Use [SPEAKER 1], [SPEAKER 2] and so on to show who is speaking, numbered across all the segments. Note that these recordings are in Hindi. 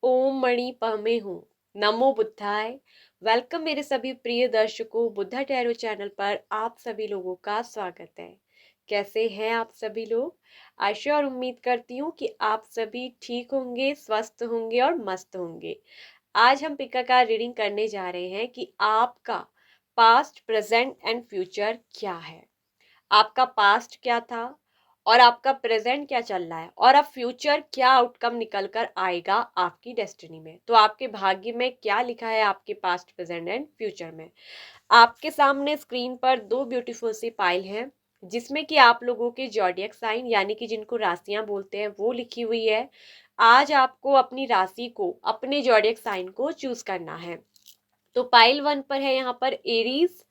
[SPEAKER 1] ओम मणि पहमे हूँ। नमो बुद्धाय। वेलकम मेरे सभी प्रिय दर्शकों, बुद्धा टैरो चैनल पर आप सभी लोगों का स्वागत है। कैसे हैं आप सभी लोग? आशा और उम्मीद करती हूँ कि आप सभी ठीक होंगे, स्वस्थ होंगे और मस्त होंगे। आज हम पिका का रीडिंग करने जा रहे हैं कि आपका पास्ट, प्रेजेंट एंड फ्यूचर क्या है। आपका पास्ट क्या था और आपका प्रेजेंट क्या चल रहा है और अब फ्यूचर क्या आउटकम निकल कर आएगा आपकी डेस्टिनी में। तो आपके भाग्य में क्या लिखा है आपके पास्ट, प्रेजेंट एंड फ्यूचर में। आपके सामने स्क्रीन पर दो ब्यूटीफुल सी पाइल हैं जिसमें कि आप लोगों के जॉडियक साइन यानी कि जिनको राशियां बोलते हैं वो लिखी हुई है। आज आपको अपनी राशि को, अपने जॉडियक साइन को चूज करना है। तो पाइल 1 पर है यहाँ पर एरीज,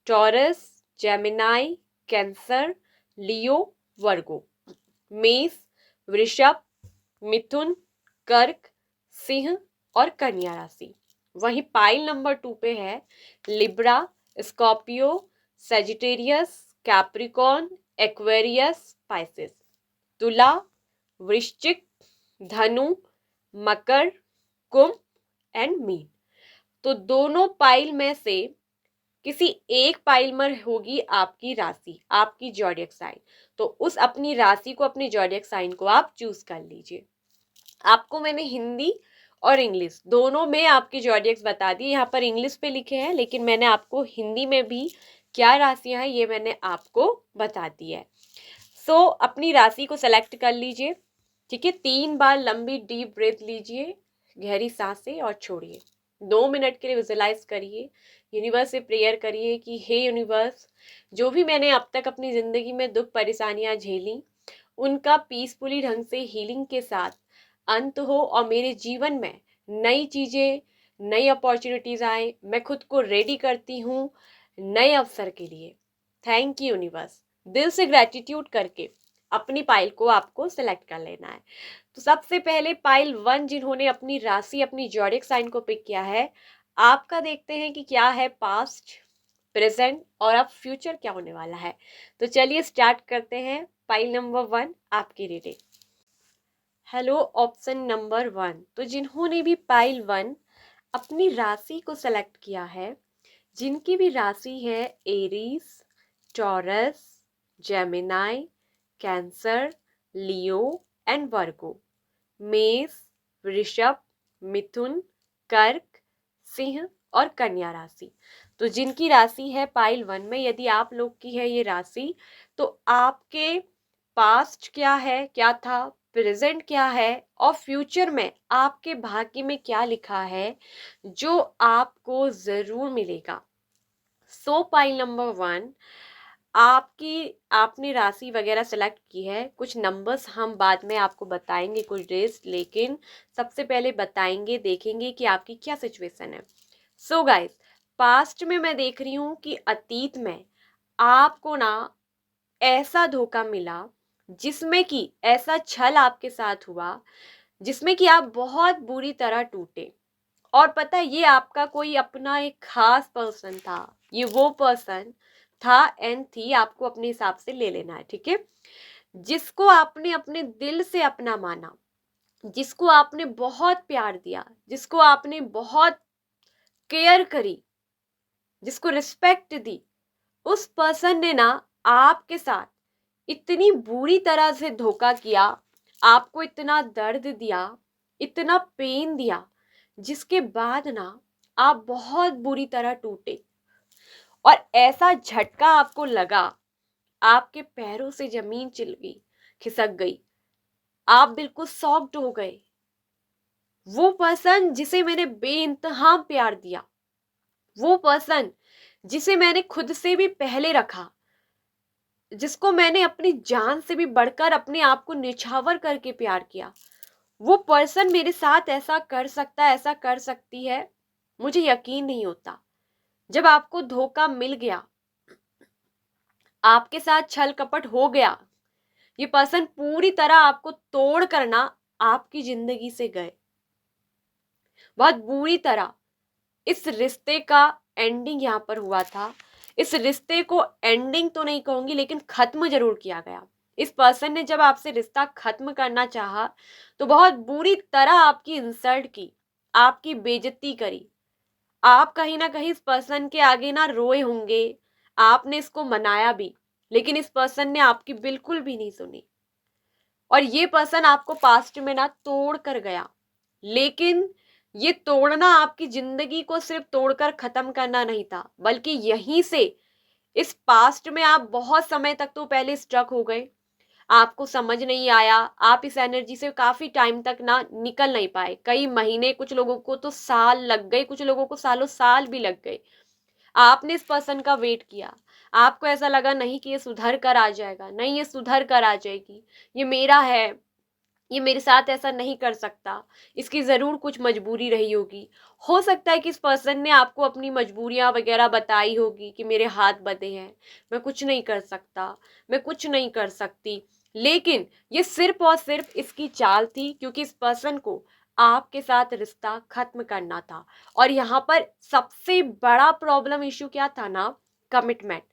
[SPEAKER 1] टॉरस, जेमिनाई, कैंसर, लियो, वर्गो। मेष, वृषभ, मिथुन, कर्क, सिंह और कन्या राशि। वहीं पाइल नंबर 2 पे है Libra, Scorpio, Sagittarius, Capricorn, Aquarius, spices. तुला, वृश्चिक, धनु, मकर, कुंभ एंड मीन। तो दोनों पाइल में से किसी एक पाइल में होगी आपकी राशि, आपकी जॉडियक साइन। तो उस अपनी राशि को, अपनी जॉडियक साइन को आप चूज कर लीजिए। आपको मैंने हिंदी और इंग्लिश दोनों में आपके जॉडियक्स बता दिए। यहाँ पर इंग्लिश पे लिखे हैं लेकिन मैंने आपको हिंदी में भी क्या राशियां हैं ये मैंने आपको बता दी है। सो अपनी राशि को सेलेक्ट कर लीजिए। ठीक है, 3 बार लंबी डीप ब्रेथ लीजिए, गहरी सांसें और छोड़िए। 2 मिनट के लिए विजुलाइज करिए, यूनिवर्स से प्रेयर करिए कि हे यूनिवर्स, जो भी मैंने अब तक अपनी जिंदगी में दुख परेशानियां झेली उनका पीसफुली ढंग से हीलिंग के साथ अंत हो और मेरे जीवन में नई चीजें, नई अपॉर्चुनिटीज आए। मैं खुद को रेडी करती हूँ नए अवसर के लिए। Thank you universe. दिल से ग्रेटिट्यूड करके अपनी पाइल को आपको सेलेक्ट कर लेना है। तो सबसे पहले पाइल 1 जिन्होंने अपनी राशि, अपनी जॉडियक साइन को पिक किया है, आपका देखते हैं कि क्या है पास्ट, प्रेजेंट और अब फ्यूचर क्या होने वाला है। तो चलिए स्टार्ट करते हैं पाइल नंबर 1 आपकी रीडिंग। Hello option number 1। तो जिन्होंने भी पाइल 1 अपनी राशि को सेलेक्ट किया है, जिनकी भी राशि है Aries, taurus, Gemini, cancer, Leo and वर्गो, मेष, वृषभ, मिथुन, कर्क, सिंह और कन्या राशि। तो जिनकी राशि है पाइल 1 में, यदि आप लोग की है ये राशि, तो आपके पास्ट क्या है, क्या था, प्रेजेंट क्या है और फ्यूचर में आपके भाग्य में क्या लिखा है जो आपको जरूर मिलेगा। सो पाइल नंबर 1 आपकी, आपने राशि वगैरह सेलेक्ट की है। कुछ नंबर्स हम बाद में आपको बताएंगे, कुछ डेज, लेकिन सबसे पहले बताएंगे, देखेंगे कि आपकी क्या सिचुएशन है। सो गाइस, पास्ट में मैं देख रही हूँ कि अतीत में आपको ना ऐसा धोखा मिला, जिसमें कि ऐसा छल आपके साथ हुआ जिसमें कि आप बहुत बुरी तरह टूटे। और पता है, ये आपका कोई अपना एक खास पर्सन था, ये वो पर्सन था एंड थी, आपको अपने हिसाब से ले लेना है। ठीक है, जिसको आपने अपने दिल से अपना माना, जिसको आपने बहुत प्यार दिया, जिसको आपने बहुत केयर करी, जिसको रिस्पेक्ट दी, उस पर्सन ने ना आपके साथ इतनी बुरी तरह से धोखा किया, आपको इतना दर्द दिया, इतना पेन दिया, जिसके बाद ना आप बहुत बुरी तरह टूटे और ऐसा झटका आपको लगा, आपके पैरों से जमीन चिल गई, खिसक गई, आप बिल्कुल शॉक्ड हो गए। वो पर्सन जिसे मैंने बेइंतहा प्यार दिया, वो पर्सन जिसे मैंने खुद से भी पहले रखा, जिसको मैंने अपनी जान से भी बढ़कर अपने आप को निछावर करके प्यार किया, वो पर्सन मेरे साथ ऐसा कर सकता है, ऐसा कर सकती है, मुझे यकीन नहीं होता। जब आपको धोखा मिल गया, आपके साथ छल कपट हो गया, ये पर्सन पूरी तरह आपको तोड़ करना आपकी जिंदगी से गए, बहुत बुरी तरह। इस रिश्ते का एंडिंग यहाँ पर हुआ था। इस रिश्ते को एंडिंग तो नहीं कहूंगी लेकिन खत्म जरूर किया गया। इस पर्सन ने जब आपसे रिश्ता खत्म करना चाहा तो बहुत बुरी तरह आपकी इंसल्ट की, आपकी बेइज्जती करी। आप कहीं ना कहीं इस पर्सन के आगे ना रोए होंगे, आपने इसको मनाया भी, लेकिन इस पर्सन ने आपकी बिल्कुल भी नहीं सुनी। और ये पर्सन आपको पास्ट में ना तोड़ कर गया, लेकिन ये तोड़ना आपकी जिंदगी को सिर्फ तोड़कर खत्म करना नहीं था, बल्कि यहीं से इस पास्ट में आप बहुत समय तक तो पहले स्ट्रक हो गए, आपको समझ नहीं आया, आप इस एनर्जी से काफी टाइम तक ना निकल नहीं पाए, कई महीने, कुछ लोगों को तो साल लग गए, कुछ लोगों को सालों साल भी लग गए। आपने इस पर्सन का वेट किया, आपको ऐसा लगा नहीं कि ये सुधर कर आ जाएगा, नहीं ये सुधर कर आ जाएगी, ये मेरा है, ये मेरे साथ ऐसा नहीं कर सकता, इसकी ज़रूर कुछ मजबूरी रही होगी। हो सकता है कि इस पर्सन ने आपको अपनी मजबूरियां वगैरह बताई होगी कि मेरे हाथ बंधे हैं, मैं कुछ नहीं कर सकता, मैं कुछ नहीं कर सकती। लेकिन ये सिर्फ और सिर्फ इसकी चाल थी, क्योंकि इस पर्सन को आपके साथ रिश्ता खत्म करना था। और यहाँ पर सबसे बड़ा प्रॉब्लम इशू क्या था ना, कमिटमेंट।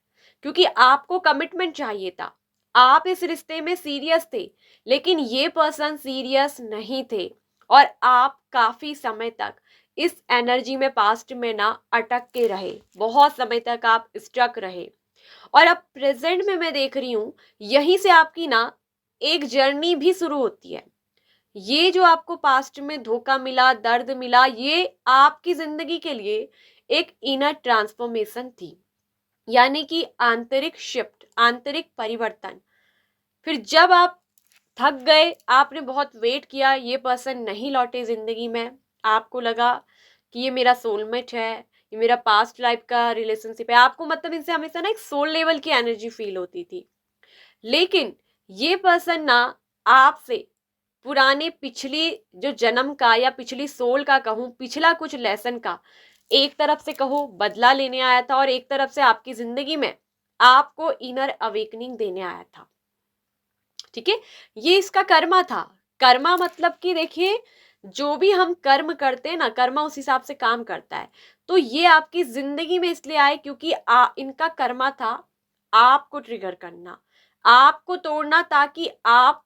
[SPEAKER 1] क्योंकि आपको कमिटमेंट चाहिए था, आप इस रिश्ते में सीरियस थे, लेकिन ये पर्सन सीरियस नहीं थे। और आप काफी समय तक इस एनर्जी में, पास्ट में ना अटक के रहे, बहुत समय तक आप स्टक रहे। और अब प्रेजेंट में मैं देख रही हूं, यहीं से आपकी ना एक जर्नी भी शुरू होती है। ये जो आपको पास्ट में धोखा मिला, दर्द मिला, ये आपकी जिंदगी के लिए एक इनर ट्रांसफॉर्मेशन थी, यानी कि आंतरिक शिफ्ट, आंतरिक परिवर्तन। फिर जब आप थक गए, आपने बहुत वेट किया, ये पर्सन नहीं लौटे जिंदगी में, आपको लगा कि ये मेरा सोलमेट है, ये मेरा पास्ट लाइफ का रिलेशनशिप है, आपको मतलब इनसे हमेशा ना एक सोल लेवल की एनर्जी फील होती थी। लेकिन ये पर्सन ना आपसे पुराने, पिछली जो जन्म का या पिछली सोल का कहूं, पिछला कुछ लेसन का एक तरफ से कहो बदला लेने आया था, और एक तरफ से आपकी जिंदगी में आपको इनर अवेकनिंग देने आया था। ठीक है, ये इसका कर्मा था। कर्मा मतलब कि देखिए, जो भी हम कर्म करते हैं ना, कर्मा उस हिसाब से काम करता है। तो ये आपकी जिंदगी में इसलिए आए क्योंकि इनका कर्मा था आपको ट्रिगर करना, आपको तोड़ना, ताकि आप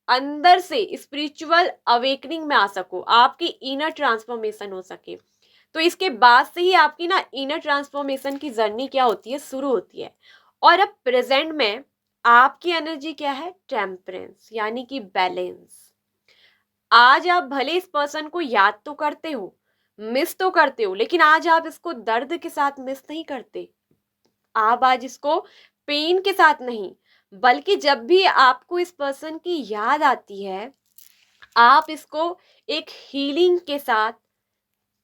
[SPEAKER 1] अंदर से स्पिरिचुअल अवेकनिंग में आ सको, आपकी इनर ट्रांसफॉर्मेशन हो सके। तो इसके बाद से ही आपकी ना इनर ट्रांसफॉर्मेशन की जर्नी क्या होती है, शुरू होती है। और अब प्रेजेंट में आपकी एनर्जी क्या है, टेम्परेंस, यानी कि बैलेंस। आज आप भले इस पर्सन को याद तो करते हो, मिस तो करते हो, लेकिन आज आप इसको दर्द के साथ मिस नहीं करते, आप आज इसको पेन के साथ नहीं, बल्कि जब भी आपको इस पर्सन की याद आती है, आप इसको एक हीलिंग के साथ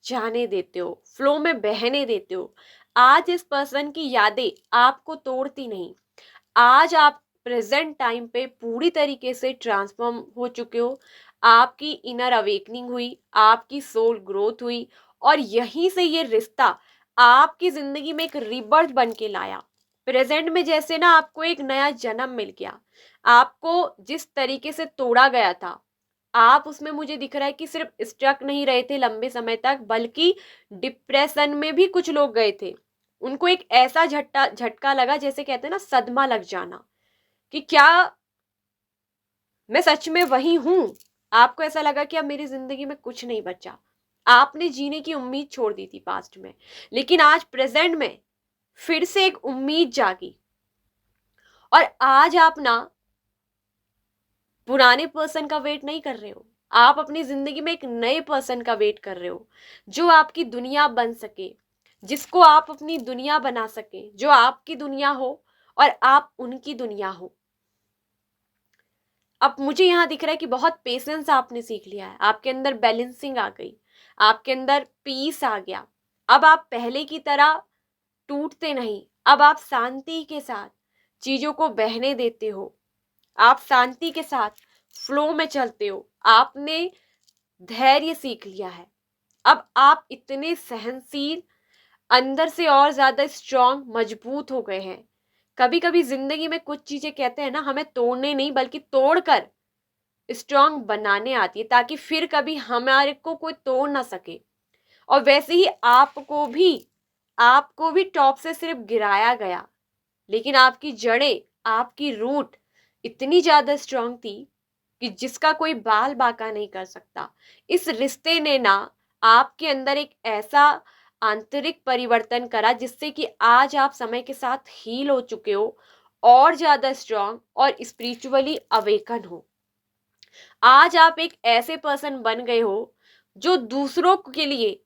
[SPEAKER 1] जाने देते हो, फ्लो में बहने देते हो। आज इस पर्सन की यादें आपको तोड़ती नहीं। आज आप प्रेजेंट टाइम पे पूरी तरीके से ट्रांसफॉर्म हो चुके हो, आपकी इनर अवेकनिंग हुई, आपकी सोल ग्रोथ हुई, और यहीं से ये रिश्ता आपकी जिंदगी में एक रीबर्थ बन के लाया। प्रेजेंट में जैसे ना आपको एक नया जन्म मिल गया, आपको जिस तरीके से तोड़ा गया था, आप उसमें मुझे दिख रहा है कि सिर्फ स्ट्रक नहीं रहे थे लंबे समय तक, बल्कि डिप्रेशन में भी कुछ लोग गए थे। उनको एक ऐसा झटका झटका लगा, जैसे कहते हैं ना सदमा लग जाना, कि क्या मैं सच में वही हूं। आपको ऐसा लगा कि अब मेरी जिंदगी में कुछ नहीं बचा, आपने जीने की उम्मीद छोड़ दी थी पास्ट में, लेकिन आज प्रेजेंट में फिर से एक उम्मीद जागी। और आज आप ना पुराने पर्सन का वेट नहीं कर रहे हो, आप अपनी जिंदगी में एक नए पर्सन का वेट कर रहे हो, जो आपकी दुनिया बन सके, जिसको आप अपनी दुनिया बना सके, जो आपकी दुनिया हो और आप उनकी दुनिया हो। अब मुझे यहाँ दिख रहा है कि बहुत पेशेंस आपने सीख लिया है, आपके अंदर बैलेंसिंग आ गई, आपके अंदर पीस आ गया। अब आप पहले की तरह टूटते नहीं, अब आप शांति के साथ चीजों को बहने देते हो, आप शांति के साथ फ्लो में चलते हो, आपने धैर्य सीख लिया है। अब आप इतने सहनशील, अंदर से और ज्यादा स्ट्रांग, मजबूत हो गए हैं। कभी कभी जिंदगी में कुछ चीजें कहते हैं ना, हमें तोड़ने नहीं बल्कि तोड़कर स्ट्रांग बनाने आती है, ताकि फिर कभी हमारे को कोई तोड़ ना सके। और वैसे ही आपको भी टॉप से सिर्फ गिराया गया, लेकिन आपकी जड़ें, आपकी रूट इतनी ज़्यादा स्ट्रांग थी कि जिसका कोई बाल बांका नहीं कर सकता। इस रिश्ते ने ना आपके अंदर एक ऐसा आंतरिक परिवर्तन करा जिससे कि आज आप समय के साथ हील हो चुके हो और ज़्यादा स्ट्रांग और स्पिरिचुअली अवेकन हो। आज आप एक ऐसे पर्सन बन गए हो जो दूसरों के लिए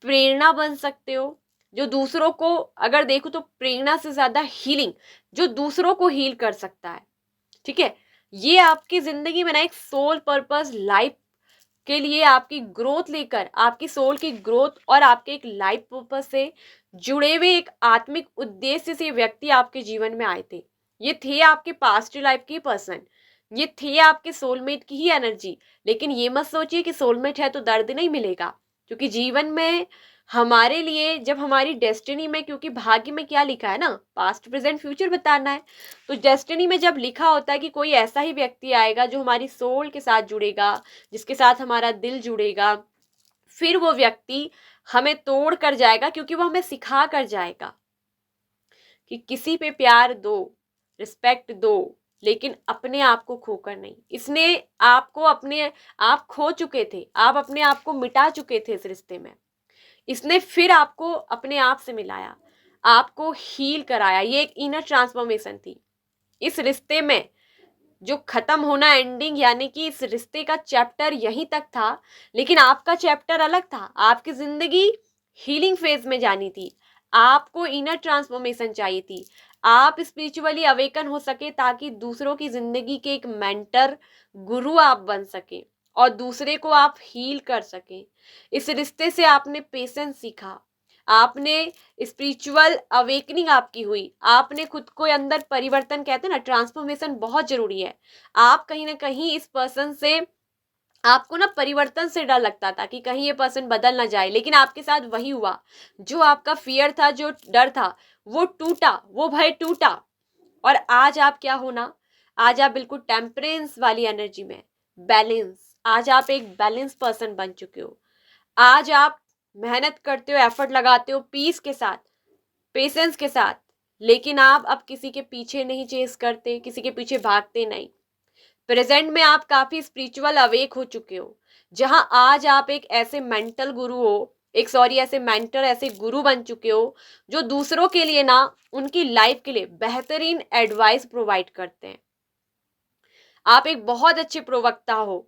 [SPEAKER 1] प्रेरणा बन सकते हो, जो दूसरों को, अगर देखो तो प्रेरणा से ज्यादा हीलिंग, जो दूसरों को हील कर सकता है। ठीक है, ये आपकी जिंदगी में ना एक सोल पर्पस लाइफ के लिए आपकी ग्रोथ लेकर, आपकी सोल की ग्रोथ और आपके एक लाइफ पर्पस से जुड़े हुए एक आत्मिक उद्देश्य से व्यक्ति आपके जीवन में आए थे। ये थे आपके पास्ट लाइफ के पर्सन, ये थे आपके सोलमेट की ही एनर्जी। लेकिन ये मत सोचिए कि सोलमेट है तो दर्द नहीं मिलेगा, क्योंकि जीवन में हमारे लिए जब हमारी डेस्टिनी में, क्योंकि भाग्य में क्या लिखा है ना, पास्ट प्रेजेंट फ्यूचर बताना है। तो डेस्टिनी में जब लिखा होता है कि कोई ऐसा ही व्यक्ति आएगा जो हमारी सोल के साथ जुड़ेगा, जिसके साथ हमारा दिल जुड़ेगा, फिर वो व्यक्ति हमें तोड़ कर जाएगा, क्योंकि वो हमें सिखा कर जाएगा कि किसी पे प्यार दो, रिस्पेक्ट दो, लेकिन अपने आप को खोकर नहीं। इसने आपको अपने आप खो चुके थे, आप अपने आप को मिटा चुके थे इस रिश्ते में। इसने फिर आपको अपने आप से मिलाया, आपको हील कराया। ये एक इनर ट्रांसफॉर्मेशन थी। इस रिश्ते में जो खत्म होना, एंडिंग, यानी कि इस रिश्ते का चैप्टर यहीं तक था, लेकिन आपका चैप्टर अलग था। आपकी जिंदगी हीलिंग फेज में जानी थी, आपको इनर ट्रांसफॉर्मेशन चाहिए थी, आप स्पिरिचुअली अवेकन हो सके ताकि दूसरों की जिंदगी के एक मेंटर, गुरु आप बन सके और दूसरे को आप हील कर सके। इस रिश्ते से आपने पेशेंस सीखा, आपने स्पिरिचुअल अवेकनिंग आपकी हुई, आपने खुद को अंदर परिवर्तन, कहते हैं ना ट्रांसफॉर्मेशन बहुत जरूरी है। आप कहीं ना कहीं इस पर्सन से, आपको ना परिवर्तन से डर लगता था कि कहीं ये पर्सन बदल ना जाए, लेकिन आपके साथ वही हुआ। जो आपका फियर था, जो डर था, वो टूटा, वो भय टूटा। और आज आप क्या होना, आज आप बिल्कुल टेम्परेंस वाली एनर्जी में, बैलेंस, आज आप एक बैलेंस पर्सन बन चुके हो। आज आप मेहनत करते हो, एफर्ट लगाते हो पीस के साथ, पेशेंस के साथ, लेकिन आप अब किसी के पीछे नहीं चेस करते, किसी के पीछे भागते नहीं। प्रेजेंट में आप काफी स्पिरिचुअल अवेक हो चुके हो, जहां आज आप एक ऐसे मेंटल गुरु हो, ऐसे मेंटर, ऐसे गुरु बन चुके हो जो दूसरों के लिए ना, उनकी लाइफ के लिए बेहतरीन एडवाइस प्रोवाइड करते हैं। आप एक बहुत अच्छे प्रवक्ता हो।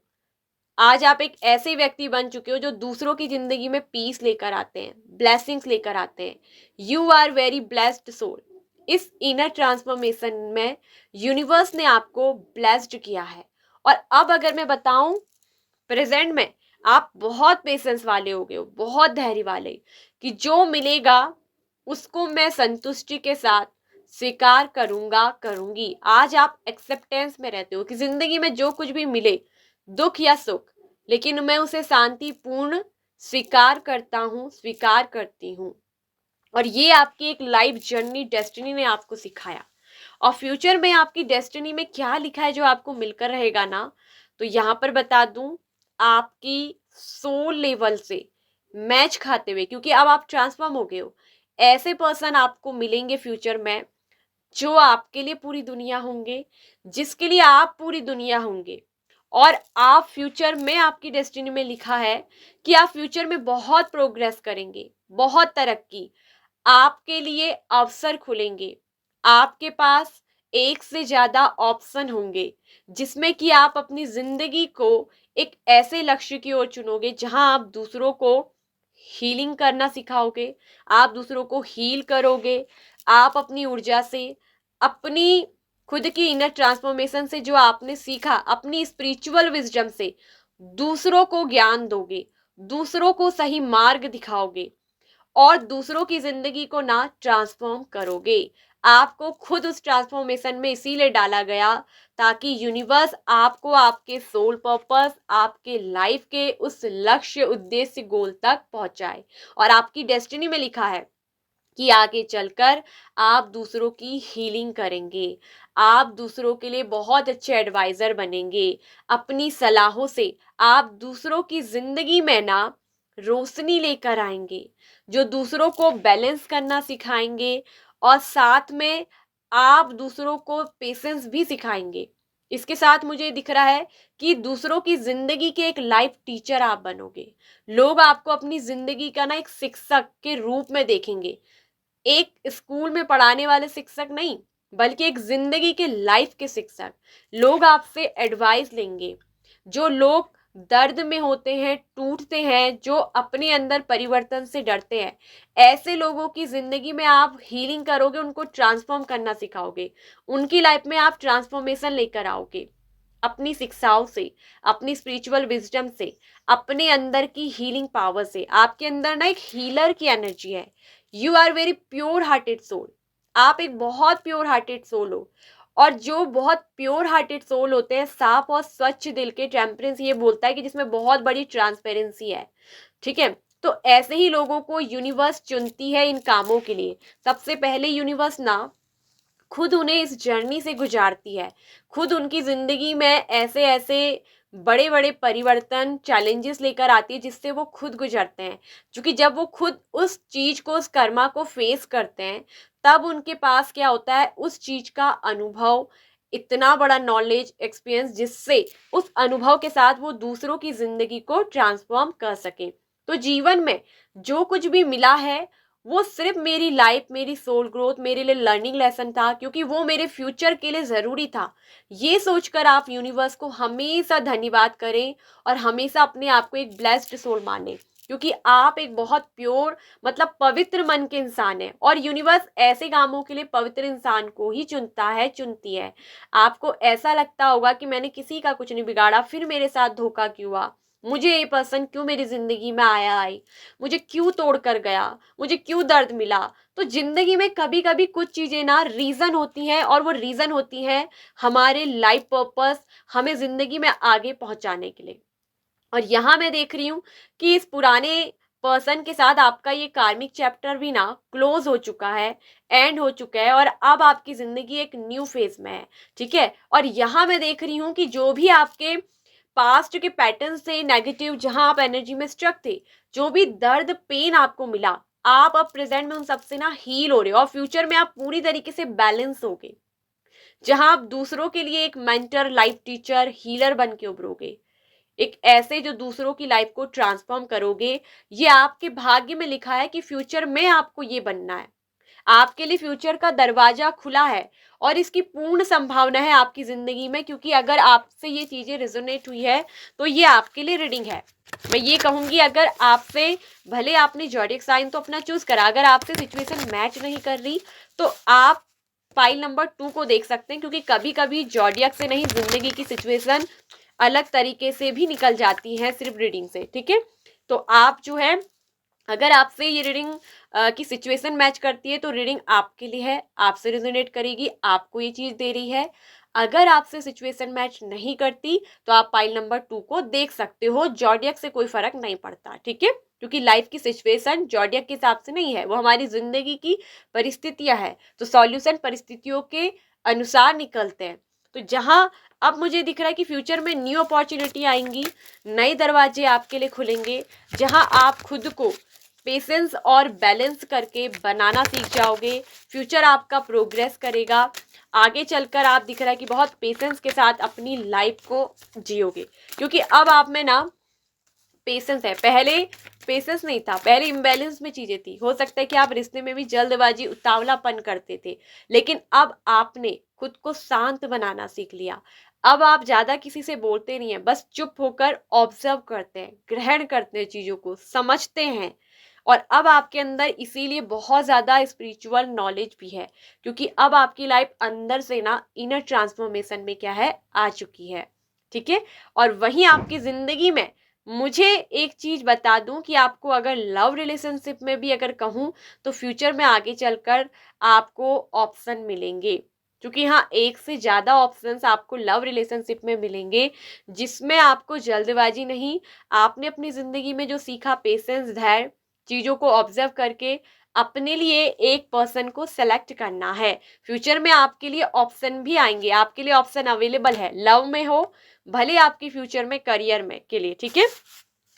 [SPEAKER 1] आज आप एक ऐसे व्यक्ति बन चुके हो जो दूसरों की जिंदगी में पीस लेकर आते हैं, ब्लेसिंग्स लेकर आते हैं। You are very blessed soul. इस इनर ट्रांसफॉर्मेशन में यूनिवर्स ने आपको ब्लेस्ड किया है। और अब अगर मैं बताऊं, प्रेजेंट में आप बहुत पेशेंस वाले हो गए हो, बहुत धैर्य वाले, कि जो मिलेगा उसको मैं संतुष्टि के साथ स्वीकार करूंगा, करूंगी। आज आप एक्सेप्टेंस में रहते हो कि जिंदगी में जो कुछ भी मिले, दुख या सुख, लेकिन मैं उसे शांतिपूर्ण स्वीकार करता हूँ, स्वीकार करती हूँ। और ये आपकी एक लाइफ जर्नी, डेस्टिनी ने आपको सिखाया। और फ्यूचर में आपकी डेस्टिनी में क्या लिखा है जो आपको मिलकर रहेगा ना, तो यहाँ पर बता दूं, आपकी सोल लेवल से मैच खाते हुए, क्योंकि अब आप ट्रांसफॉर्म हो गए हो, ऐसे पर्सन आपको मिलेंगे फ्यूचर में जो आपके लिए पूरी दुनिया होंगे, जिसके लिए आप पूरी दुनिया होंगे। और आप फ्यूचर में, आपकी डेस्टिनी में लिखा है कि आप फ्यूचर में बहुत प्रोग्रेस करेंगे, बहुत तरक्की, आपके लिए अवसर खुलेंगे, आपके पास एक से ज्यादा ऑप्शन होंगे, जिसमें कि आप अपनी जिंदगी को एक ऐसे लक्ष्य की ओर चुनोगे जहां आप दूसरों को हीलिंग करना सिखाओगे, आप दूसरों को हील करोगे। आप अपनी ऊर्जा से, अपनी खुद की इनर ट्रांसफॉर्मेशन से, जो आपने सीखा अपनी स्पिरिचुअल विजडम से, दूसरों को ज्ञान दोगे, दूसरों को सही मार्ग दिखाओगे और दूसरों की जिंदगी को ना ट्रांसफॉर्म करोगे। आपको खुद उस ट्रांसफॉर्मेशन में इसीलिए डाला गया ताकि यूनिवर्स आपको आपके सोल पर्पस, आपके लाइफ के उस लक्ष्य, उद्देश्य, गोल तक पहुंचाए। और आपकी डेस्टिनी में लिखा है कि आगे चलकर आप दूसरों की हीलिंग करेंगे, आप दूसरों के लिए बहुत अच्छे एडवाइजर बनेंगे। अपनी सलाहों से आप दूसरों की जिंदगी में ना रोशनी लेकर आएंगे, जो दूसरों को बैलेंस करना सिखाएंगे और साथ में आप दूसरों को पेशेंस भी सिखाएंगे। इसके साथ मुझे दिख रहा है कि दूसरों की जिंदगी के एक लाइफ टीचर आप बनोगे। लोग आपको अपनी जिंदगी का ना एक शिक्षक के रूप में देखेंगे। एक स्कूल में पढ़ाने वाले शिक्षक नहीं, बल्कि एक जिंदगी के लाइफ के शिक्षक। लोग आपसे एडवाइस लेंगे। जो लोग दर्द में होते हैं, टूटते हैं, जो अपने अंदर परिवर्तन से डरते हैं, ऐसे लोगों की जिंदगी में आप हीलिंग करोगे, उनको ट्रांसफॉर्म करना सिखाओगे, उनकी लाइफ में आप ट्रांसफॉर्मेशन लेकर आओगे अपनी शिक्षाओं से, अपनी स्पिरिचुअल विजडम से, अपने अंदर की हीलिंग पावर से। आपके अंदर ना एक हीलर की एनर्जी है। You are very pure hearted soul. आप एक बहुत प्योर हार्टेड सोल हो। और जो बहुत प्योर हार्टेड सोल होते हैं, साफ और स्वच्छ दिल के, टेम्परेंस ये बोलता है कि जिसमें बहुत बड़ी ट्रांसपेरेंसी है, ठीक है, तो ऐसे ही लोगों को यूनिवर्स चुनती है इन कामों के लिए। सबसे पहले यूनिवर्स ना खुद उन्हें इस जर्नी से गुजारती है, खुद उनकी जिंदगी में ऐसे ऐसे बड़े बड़े परिवर्तन, चैलेंजेस लेकर आती है जिससे वो खुद गुजरते हैं। क्योंकि जब वो खुद उस चीज को, उस कर्मा को फेस करते हैं, तब उनके पास क्या होता है, उस चीज का अनुभव, इतना बड़ा नॉलेज, एक्सपीरियंस, जिससे उस अनुभव के साथ वो दूसरों की जिंदगी को ट्रांसफॉर्म कर सके। तो जीवन में जो कुछ भी मिला है, वो सिर्फ मेरी लाइफ, मेरी सोल ग्रोथ, मेरे लिए लर्निंग लेसन था, क्योंकि वो मेरे फ्यूचर के लिए ज़रूरी था। ये सोचकर आप यूनिवर्स को हमेशा धन्यवाद करें और हमेशा अपने आप को एक ब्लेस्ड सोल माने, क्योंकि आप एक बहुत प्योर, मतलब पवित्र मन के इंसान हैं। और यूनिवर्स ऐसे कामों के लिए पवित्र इंसान को ही चुनता है, चुनती है। आपको ऐसा लगता होगा कि मैंने किसी का कुछ नहीं बिगाड़ा, फिर मेरे साथ धोखा क्यों हुआ, मुझे ये पर्सन क्यों मेरी जिंदगी में आया आई, मुझे क्यों तोड़ कर गया, मुझे क्यों दर्द मिला। तो जिंदगी में कभी कभी कुछ चीजें ना रीजन होती हैं, और वो रीजन होती हैं हमारे लाइफ पर्पस, हमें जिंदगी में आगे पहुंचाने के लिए। और यहाँ मैं देख रही हूँ कि इस पुराने पर्सन के साथ आपका ये कार्मिक चैप्टर भी ना क्लोज हो चुका है, एंड हो चुका है, और अब आपकी जिंदगी एक न्यू फेज में है, ठीक है। और यहाँ मैं देख रही हूँ कि जो भी आपके पास्ट के पैटर्न से नेगेटिव, जहां आप एनर्जी में स्ट्रक थे, जो भी दर्द, पेन आपको मिला, आप अब प्रेजेंट में उन सबसे ना हील हो रहे हो, और फ्यूचर में आप पूरी तरीके से बैलेंस होगे, जहां आप दूसरों के लिए एक मेंटर, लाइफ टीचर, हीलर बन के उभरोगे, एक ऐसे जो दूसरों की लाइफ को ट्रांसफॉर्म करोगे। ये आपके भाग्य में लिखा है कि फ्यूचर में आपको ये बनना है। आपके लिए फ्यूचर का दरवाजा खुला है, और इसकी पूर्ण संभावना है आपकी जिंदगी में, क्योंकि अगर आपसे ये चीजें रिजोनेट हुई है तो ये आपके लिए रीडिंग है। मैं ये कहूंगी, अगर आपसे, भले आपने जॉडियक साइन तो अपना चूज करा, अगर आपसे सिचुएशन मैच नहीं कर रही, तो आप फाइल नंबर 2 को देख सकते हैं, क्योंकि कभी कभी जॉडियक से नहीं, जिंदगी की सिचुएशन अलग तरीके से भी निकल जाती है सिर्फ रीडिंग से, ठीक है। तो आप जो है, अगर आपसे ये रीडिंग की सिचुएशन मैच करती है, तो रीडिंग आपके लिए है, आपसे रिजोनेट करेगी, आपको ये चीज दे रही है। अगर आपसे सिचुएशन मैच नहीं करती, तो आप पाइल नंबर 2 को देख सकते हो। जॉडियक से कोई फर्क नहीं पड़ता, ठीक है, क्योंकि लाइफ की सिचुएशन जॉडियक के हिसाब से नहीं है, वो हमारी जिंदगी की परिस्थितियां है, तो सॉल्यूशन परिस्थितियों के अनुसार निकलते हैं। तो जहां अब मुझे दिख रहा है कि फ्यूचर में न्यू अपॉर्चुनिटी आएंगी, नए दरवाजे आपके लिए खुलेंगे, जहां आप खुद को पेशेंस और बैलेंस करके बनाना सीख जाओगे। फ्यूचर आपका प्रोग्रेस करेगा, आगे चलकर आप दिख रहा है कि बहुत पेशेंस के साथ अपनी लाइफ को जियोगे, क्योंकि अब आप में ना पेशेंस है। पहले पेशेंस नहीं था, पहले इम्बैलेंस में चीजें थी। हो सकता है कि आप रिश्ते में भी जल्दबाजी, उतावलापन करते थे, लेकिन अब आपने खुद को शांत बनाना सीख लिया। अब आप ज्यादा किसी से बोलते नहीं है, बस चुप होकर ऑब्जर्व करते हैं, ग्रहण करते हैं, चीजों को समझते हैं। और अब आपके अंदर इसीलिए बहुत ज्यादा स्पिरिचुअल नॉलेज भी है, क्योंकि अब आपकी लाइफ अंदर से ना इनर ट्रांसफॉर्मेशन में क्या है, आ चुकी है, ठीक है। और वहीं आपकी जिंदगी में मुझे एक चीज बता दूं कि आपको अगर लव रिलेशनशिप में भी अगर कहूं, तो फ्यूचर में आगे चलकर आपको ऑप्शन मिलेंगे, क्योंकि हाँ, एक से ज्यादा ऑप्शंस आपको लव रिलेशनशिप में मिलेंगे, जिसमें आपको जल्दबाजी नहीं, आपने अपनी जिंदगी में जो सीखा, पेशेंस, धैर्य, चीजों को ऑब्जर्व करके अपने लिए एक पर्सन को सेलेक्ट करना है। फ्यूचर में आपके लिए ऑप्शन भी आएंगे, आपके लिए ऑप्शन अवेलेबल है, लव में हो, भले आपकी फ्यूचर में, करियर में के लिए, ठीक है।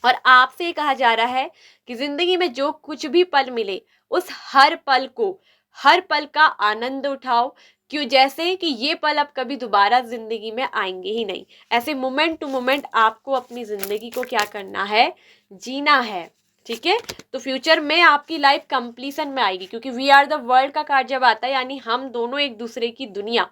[SPEAKER 1] और आपसे कहा जा रहा है कि जिंदगी में जो कुछ भी पल मिले, उस हर पल को, हर पल का आनंद उठाओ, क्यों, जैसे कि ये पल अब कभी दोबारा जिंदगी में आएंगे ही नहीं। ऐसे मोमेंट टू मोमेंट आपको अपनी जिंदगी को क्या करना है, जीना है। ठीक है, तो फ्यूचर में आपकी लाइफ कंप्लीशन में आएगी, क्योंकि वी आर द वर्ल्ड का कार्ड जब आता है, यानी हम दोनों एक दूसरे की दुनिया,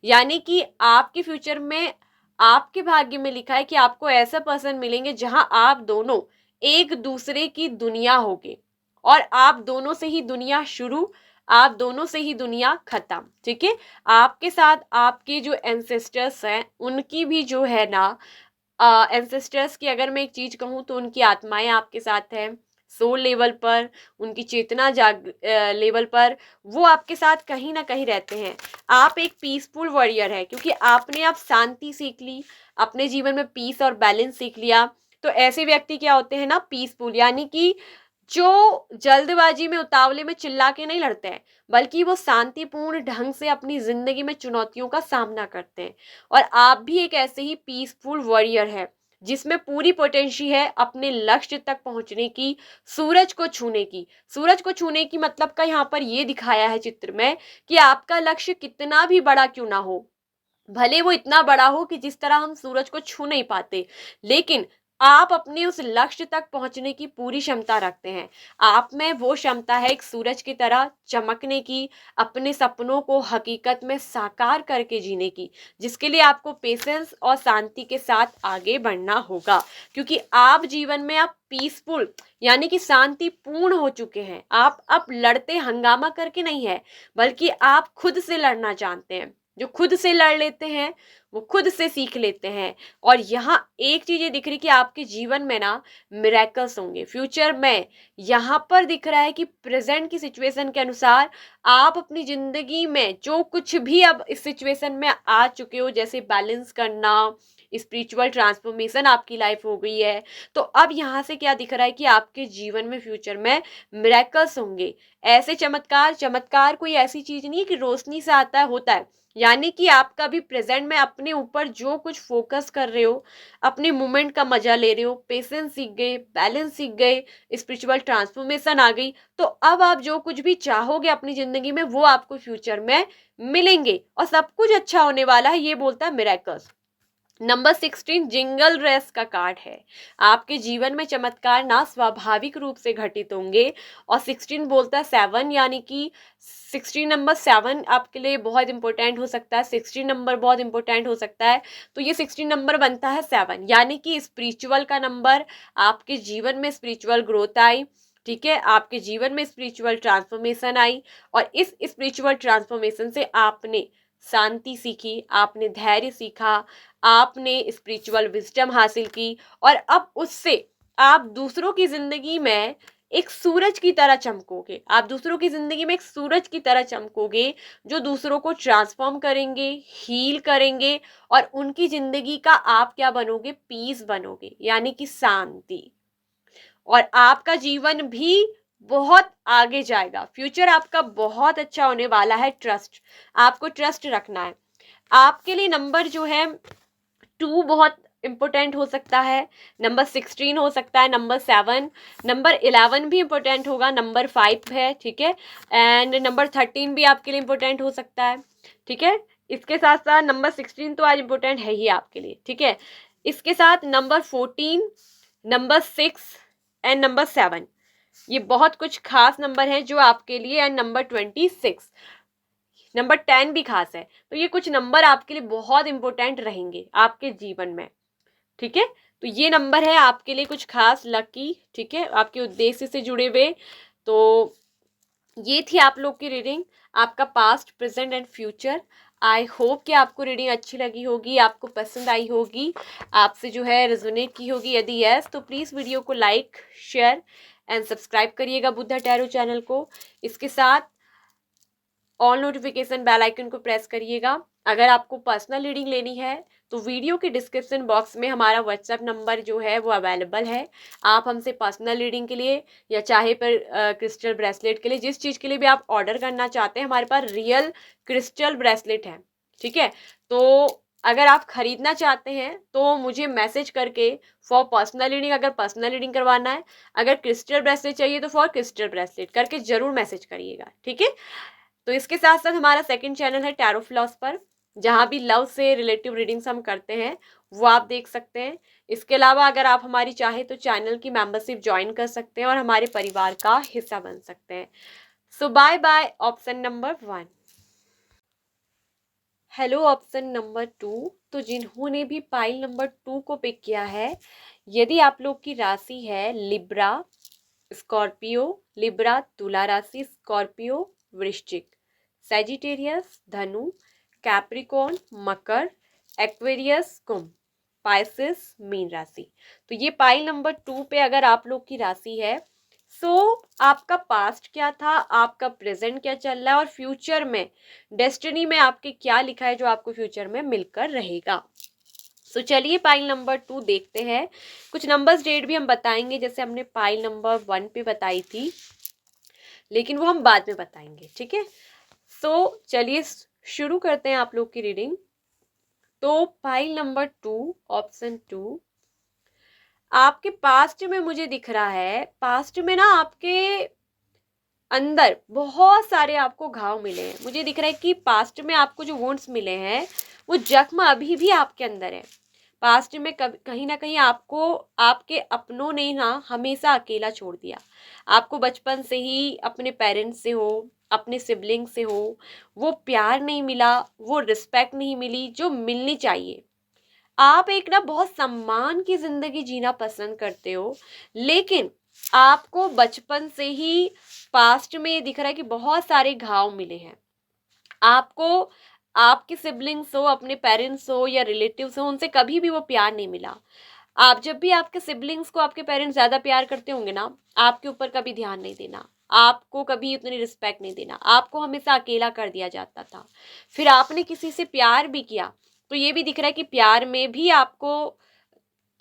[SPEAKER 1] यानी कि आपके फ्यूचर में आपके भाग्य में लिखा है कि आपको ऐसा पर्सन मिलेंगे जहां आप दोनों एक दूसरे की दुनिया होगे, और आप दोनों से ही दुनिया शुरू, आप दोनों से ही दुनिया खत्म। ठीक है, आपके साथ आपके जो एंसेस्टर्स हैं उनकी भी जो है ना, एंसेस्टर्स की अगर मैं एक चीज कहूँ तो उनकी आत्माएं आपके साथ हैं, सोल लेवल पर, उनकी चेतना जाग लेवल पर वो आपके साथ कहीं ना कहीं रहते हैं। आप एक पीसफुल वॉरियर है, क्योंकि आपने अब शांति सीख ली, अपने जीवन में पीस और बैलेंस सीख लिया। तो ऐसे व्यक्ति क्या होते हैं ना, पीसफुल, यानी कि जो जल्दबाजी में उतावले में चिल्ला के नहीं लड़ते हैं, बल्कि वो शांतिपूर्ण ढंग से अपनी जिंदगी में चुनौतियों का सामना करते हैं। और आप भी एक ऐसे ही पीसफुल वॉरियर है, जिसमें पूरी पोटेंशियल है अपने लक्ष्य तक पहुंचने की, सूरज को छूने की। सूरज को छूने की मतलब का यहाँ पर ये दिखाया है चित्र में कि आपका लक्ष्य कितना भी बड़ा क्यों ना हो, भले वो इतना बड़ा हो कि जिस तरह हम सूरज को छू नहीं पाते, लेकिन आप अपने उस लक्ष्य तक पहुंचने की पूरी क्षमता रखते हैं। आप में वो क्षमता है एक सूरज की तरह चमकने की, अपने सपनों को हकीकत में साकार करके जीने की, जिसके लिए आपको पेशेंस और शांति के साथ आगे बढ़ना होगा। क्योंकि आप जीवन में आप पीसफुल यानी कि शांतिपूर्ण हो चुके हैं। आप अब लड़ते हंगामा करके नहीं है, बल्कि आप खुद से लड़ना जानते हैं। जो खुद से लड़ लेते हैं वो खुद से सीख लेते हैं। और यहाँ एक चीज ये दिख रही कि आपके जीवन में ना मिरेकल्स होंगे फ्यूचर में। यहाँ पर दिख रहा है कि प्रेजेंट की सिचुएशन के अनुसार आप अपनी जिंदगी में जो कुछ भी अब इस सिचुएशन में आ चुके हो, जैसे बैलेंस करना, स्पिरिचुअल ट्रांसफॉर्मेशन आपकी लाइफ हो गई है, तो अब यहाँ से क्या दिख रहा है कि आपके जीवन में फ्यूचर में मिरेकल्स होंगे। ऐसे चमत्कार, चमत्कार कोई ऐसी चीज नहीं है कि रोशनी से आता है, होता है। यानी कि आपका भी प्रेजेंट में अपने ऊपर जो कुछ फोकस कर रहे हो, अपने मोमेंट का मजा ले रहे हो, पेशेंस सीख गए, बैलेंस सीख गए, स्पिरिचुअल ट्रांसफॉर्मेशन आ गई, तो अब आप जो कुछ भी चाहोगे अपनी जिंदगी में वो आपको फ्यूचर में मिलेंगे, और सब कुछ अच्छा होने वाला है, ये बोलता है मिरेकल्स। नंबर 16 जिंगल रेस का कार्ड है। आपके जीवन में चमत्कार ना स्वाभाविक रूप से घटित होंगे। और 16 बोलता है 7, यानी कि 16 नंबर 7 आपके लिए बहुत इंपॉर्टेंट हो सकता है, 16 नंबर बहुत इंपॉर्टेंट हो सकता है। तो ये 16 नंबर बनता है 7, यानी कि स्पिरिचुअल का नंबर, आपके जीवन में स्पिरिचुअल ग्रोथ आई। ठीक है, आपके जीवन में स्पिरिचुअल ट्रांसफॉर्मेशन आई, और इस स्पिरिचुअल ट्रांसफॉर्मेशन से आपने शांति सीखी, आपने धैर्य सीखा, आपने स्पिरिचुअल विजडम हासिल की, और अब उससे आप दूसरों की जिंदगी में एक सूरज की तरह चमकोगे। आप दूसरों की जिंदगी में एक सूरज की तरह चमकोगे, जो दूसरों को ट्रांसफॉर्म करेंगे, हील करेंगे, और उनकी जिंदगी का आप क्या बनोगे, पीस बनोगे, यानी कि शांति। और आपका जीवन भी बहुत आगे जाएगा, फ्यूचर आपका बहुत अच्छा होने वाला है। ट्रस्ट, आपको ट्रस्ट रखना है। आपके लिए नंबर जो है 2 बहुत इंपॉर्टेंट हो सकता है, नंबर 16 हो सकता है, नंबर 7, नंबर 11 भी इंपॉर्टेंट होगा, नंबर 5 है। ठीक है, एंड नंबर 13 भी आपके लिए इंपॉर्टेंट हो सकता है। ठीक है, इसके साथ साथ नंबर 16 तो आज इंपॉर्टेंट है ही आपके लिए। ठीक है, इसके साथ नंबर 14, नंबर 6 एंड नंबर 7, ये बहुत कुछ खास नंबर है जो आपके लिए। एंड नंबर 26, नंबर 10 भी खास है। तो ये कुछ नंबर आपके लिए बहुत इंपॉर्टेंट रहेंगे आपके जीवन में। ठीक है, तो ये नंबर है आपके लिए कुछ खास लकी। ठीक है, आपके उद्देश्य से जुड़े हुए। तो ये थी आप लोग की रीडिंग, आपका past, present and future. I hope कि आपको रीडिंग अच्छी लगी होगी, आपको पसंद आई होगी, आपसे जो है रेजोनेट की होगी। यदि यस तो प्लीज़ वीडियो को लाइक, शेयर एंड सब्सक्राइब करिएगा बुद्धा टैरो चैनल को। इसके साथ ऑल नोटिफिकेशन बेल आइकन को प्रेस करिएगा। अगर आपको पर्सनल रीडिंग लेनी है तो वीडियो के डिस्क्रिप्शन बॉक्स में हमारा व्हाट्सएप नंबर जो है वो अवेलेबल है। आप हमसे पर्सनल रीडिंग के लिए या चाहे पर क्रिस्टल ब्रेसलेट के लिए, जिस चीज़ के लिए भी आप ऑर्डर करना चाहते हैं, हमारे पास रियल क्रिस्टल ब्रेसलेट है। ठीक है, तो अगर आप खरीदना चाहते हैं तो मुझे मैसेज करके फॉर पर्सनल रीडिंग, अगर पर्सनल रीडिंग करवाना है, अगर क्रिस्टल ब्रेसलेट चाहिए तो फॉर क्रिस्टल ब्रेसलेट करके ज़रूर मैसेज करिएगा। ठीक है, तो इसके साथ साथ हमारा सेकंड चैनल है टैरो फिलॉसफर, जहाँ भी लव से रिलेटिव रीडिंग्स हम करते हैं, वो आप देख सकते हैं। इसके अलावा अगर आप हमारी चाहे तो चैनल की मेंबरशिप ज्वाइन कर सकते हैं और हमारे परिवार का हिस्सा बन सकते हैं। So bye bye option number 1। Hello option number 2। तो जिन्होंने भी पाइल नंबर 2 को पिक किया है, यदि आप लोग की राशि है लिब्रा, स्कॉर्पियो, लिब्रा तुला राशि, स्कॉर्पियो वृश्चिक, सैजिटेरियस धनु, कैप्रिकॉर्न मकर, एक्वेरियस कुंभ, पाइसेस मीन राशि, तो ये पाइल नंबर 2 पे अगर आप लोग की राशि है, सो आपका पास्ट क्या था, आपका प्रेजेंट क्या चल रहा है और फ्यूचर में डेस्टिनी में आपके क्या लिखा है जो आपको फ्यूचर में मिलकर रहेगा। सो चलिए पाइल नंबर 2 देखते हैं। कुछ नंबर्स डेट भी हम बताएंगे, जैसे हमने पाइल नंबर 1 पे बताई थी, लेकिन वो हम बाद में बताएंगे, ठीक है। सो चलिए शुरू करते हैं आप लोग की रीडिंग। तो पाइल नंबर 2, ऑप्शन 2, आपके पास्ट में मुझे दिख रहा है, पास्ट में ना आपके अंदर बहुत सारे आपको घाव मिले हैं। मुझे दिख रहा है कि पास्ट में आपको जो वुंड्स मिले हैं, वो जख्म अभी भी आपके अंदर है। पास्ट में कहीं ना कहीं आपको आपके अपनों ने ना हमेशा अकेला छोड़ दिया। आपको बचपन से ही अपने पेरेंट्स से हो, अपने सिबलिंग से हो, वो प्यार नहीं मिला, वो रिस्पेक्ट नहीं मिली जो मिलनी चाहिए। आप एक ना बहुत सम्मान की जिंदगी जीना पसंद करते हो, लेकिन आपको बचपन से ही पास्ट में ये दिख रहा है कि बहुत सारे घाव मिले हैं आपको। आपके सिबलिंग्स हो, अपने पेरेंट्स हो या रिलेटिव्स हो, उनसे कभी भी वो प्यार नहीं मिला। आप जब भी आपके सिबलिंग्स को आपके पेरेंट्स ज्यादा प्यार करते होंगे ना, आपके ऊपर कभी ध्यान नहीं देना, आपको कभी उतनी रिस्पेक्ट नहीं देना, आपको हमेशा अकेला कर दिया जाता था। फिर आपने किसी से प्यार भी किया, तो ये भी दिख रहा है कि प्यार में भी आपको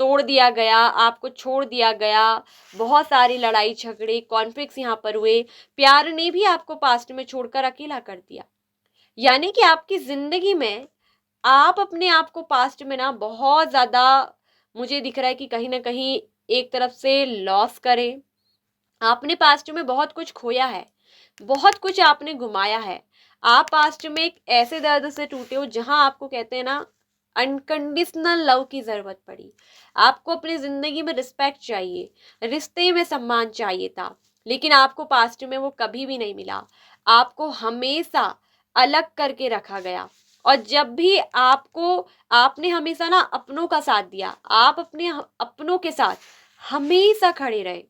[SPEAKER 1] तोड़ दिया गया, आपको छोड़ दिया गया। बहुत सारी लड़ाई झगड़े कॉन्फ्लिक्ट्स यहाँ पर हुए, प्यार ने भी आपको पास्ट में छोड़कर अकेला कर दिया। यानी कि आपकी जिंदगी में आप अपने आप को पास्ट में ना बहुत ज्यादा, मुझे दिख रहा है कि कहीं ना कहीं एक तरफ से लॉस करें। आपने पास्ट में बहुत कुछ खोया है, बहुत कुछ आपने घुमाया है। आप पास्ट में एक ऐसे दर्द से टूटे हो जहां आपको कहते हैं ना अनकंडीशनल लव की जरूरत पड़ी। आपको अपनी जिंदगी में रिस्पेक्ट चाहिए, रिश्ते में सम्मान चाहिए था, लेकिन आपको पास्ट में वो कभी भी नहीं मिला। आपको हमेशा अलग करके रखा गया। और जब भी आपको, आपने हमेशा ना अपनों का साथ दिया, आप अपने अपनों के साथ हमेशा खड़े रहे,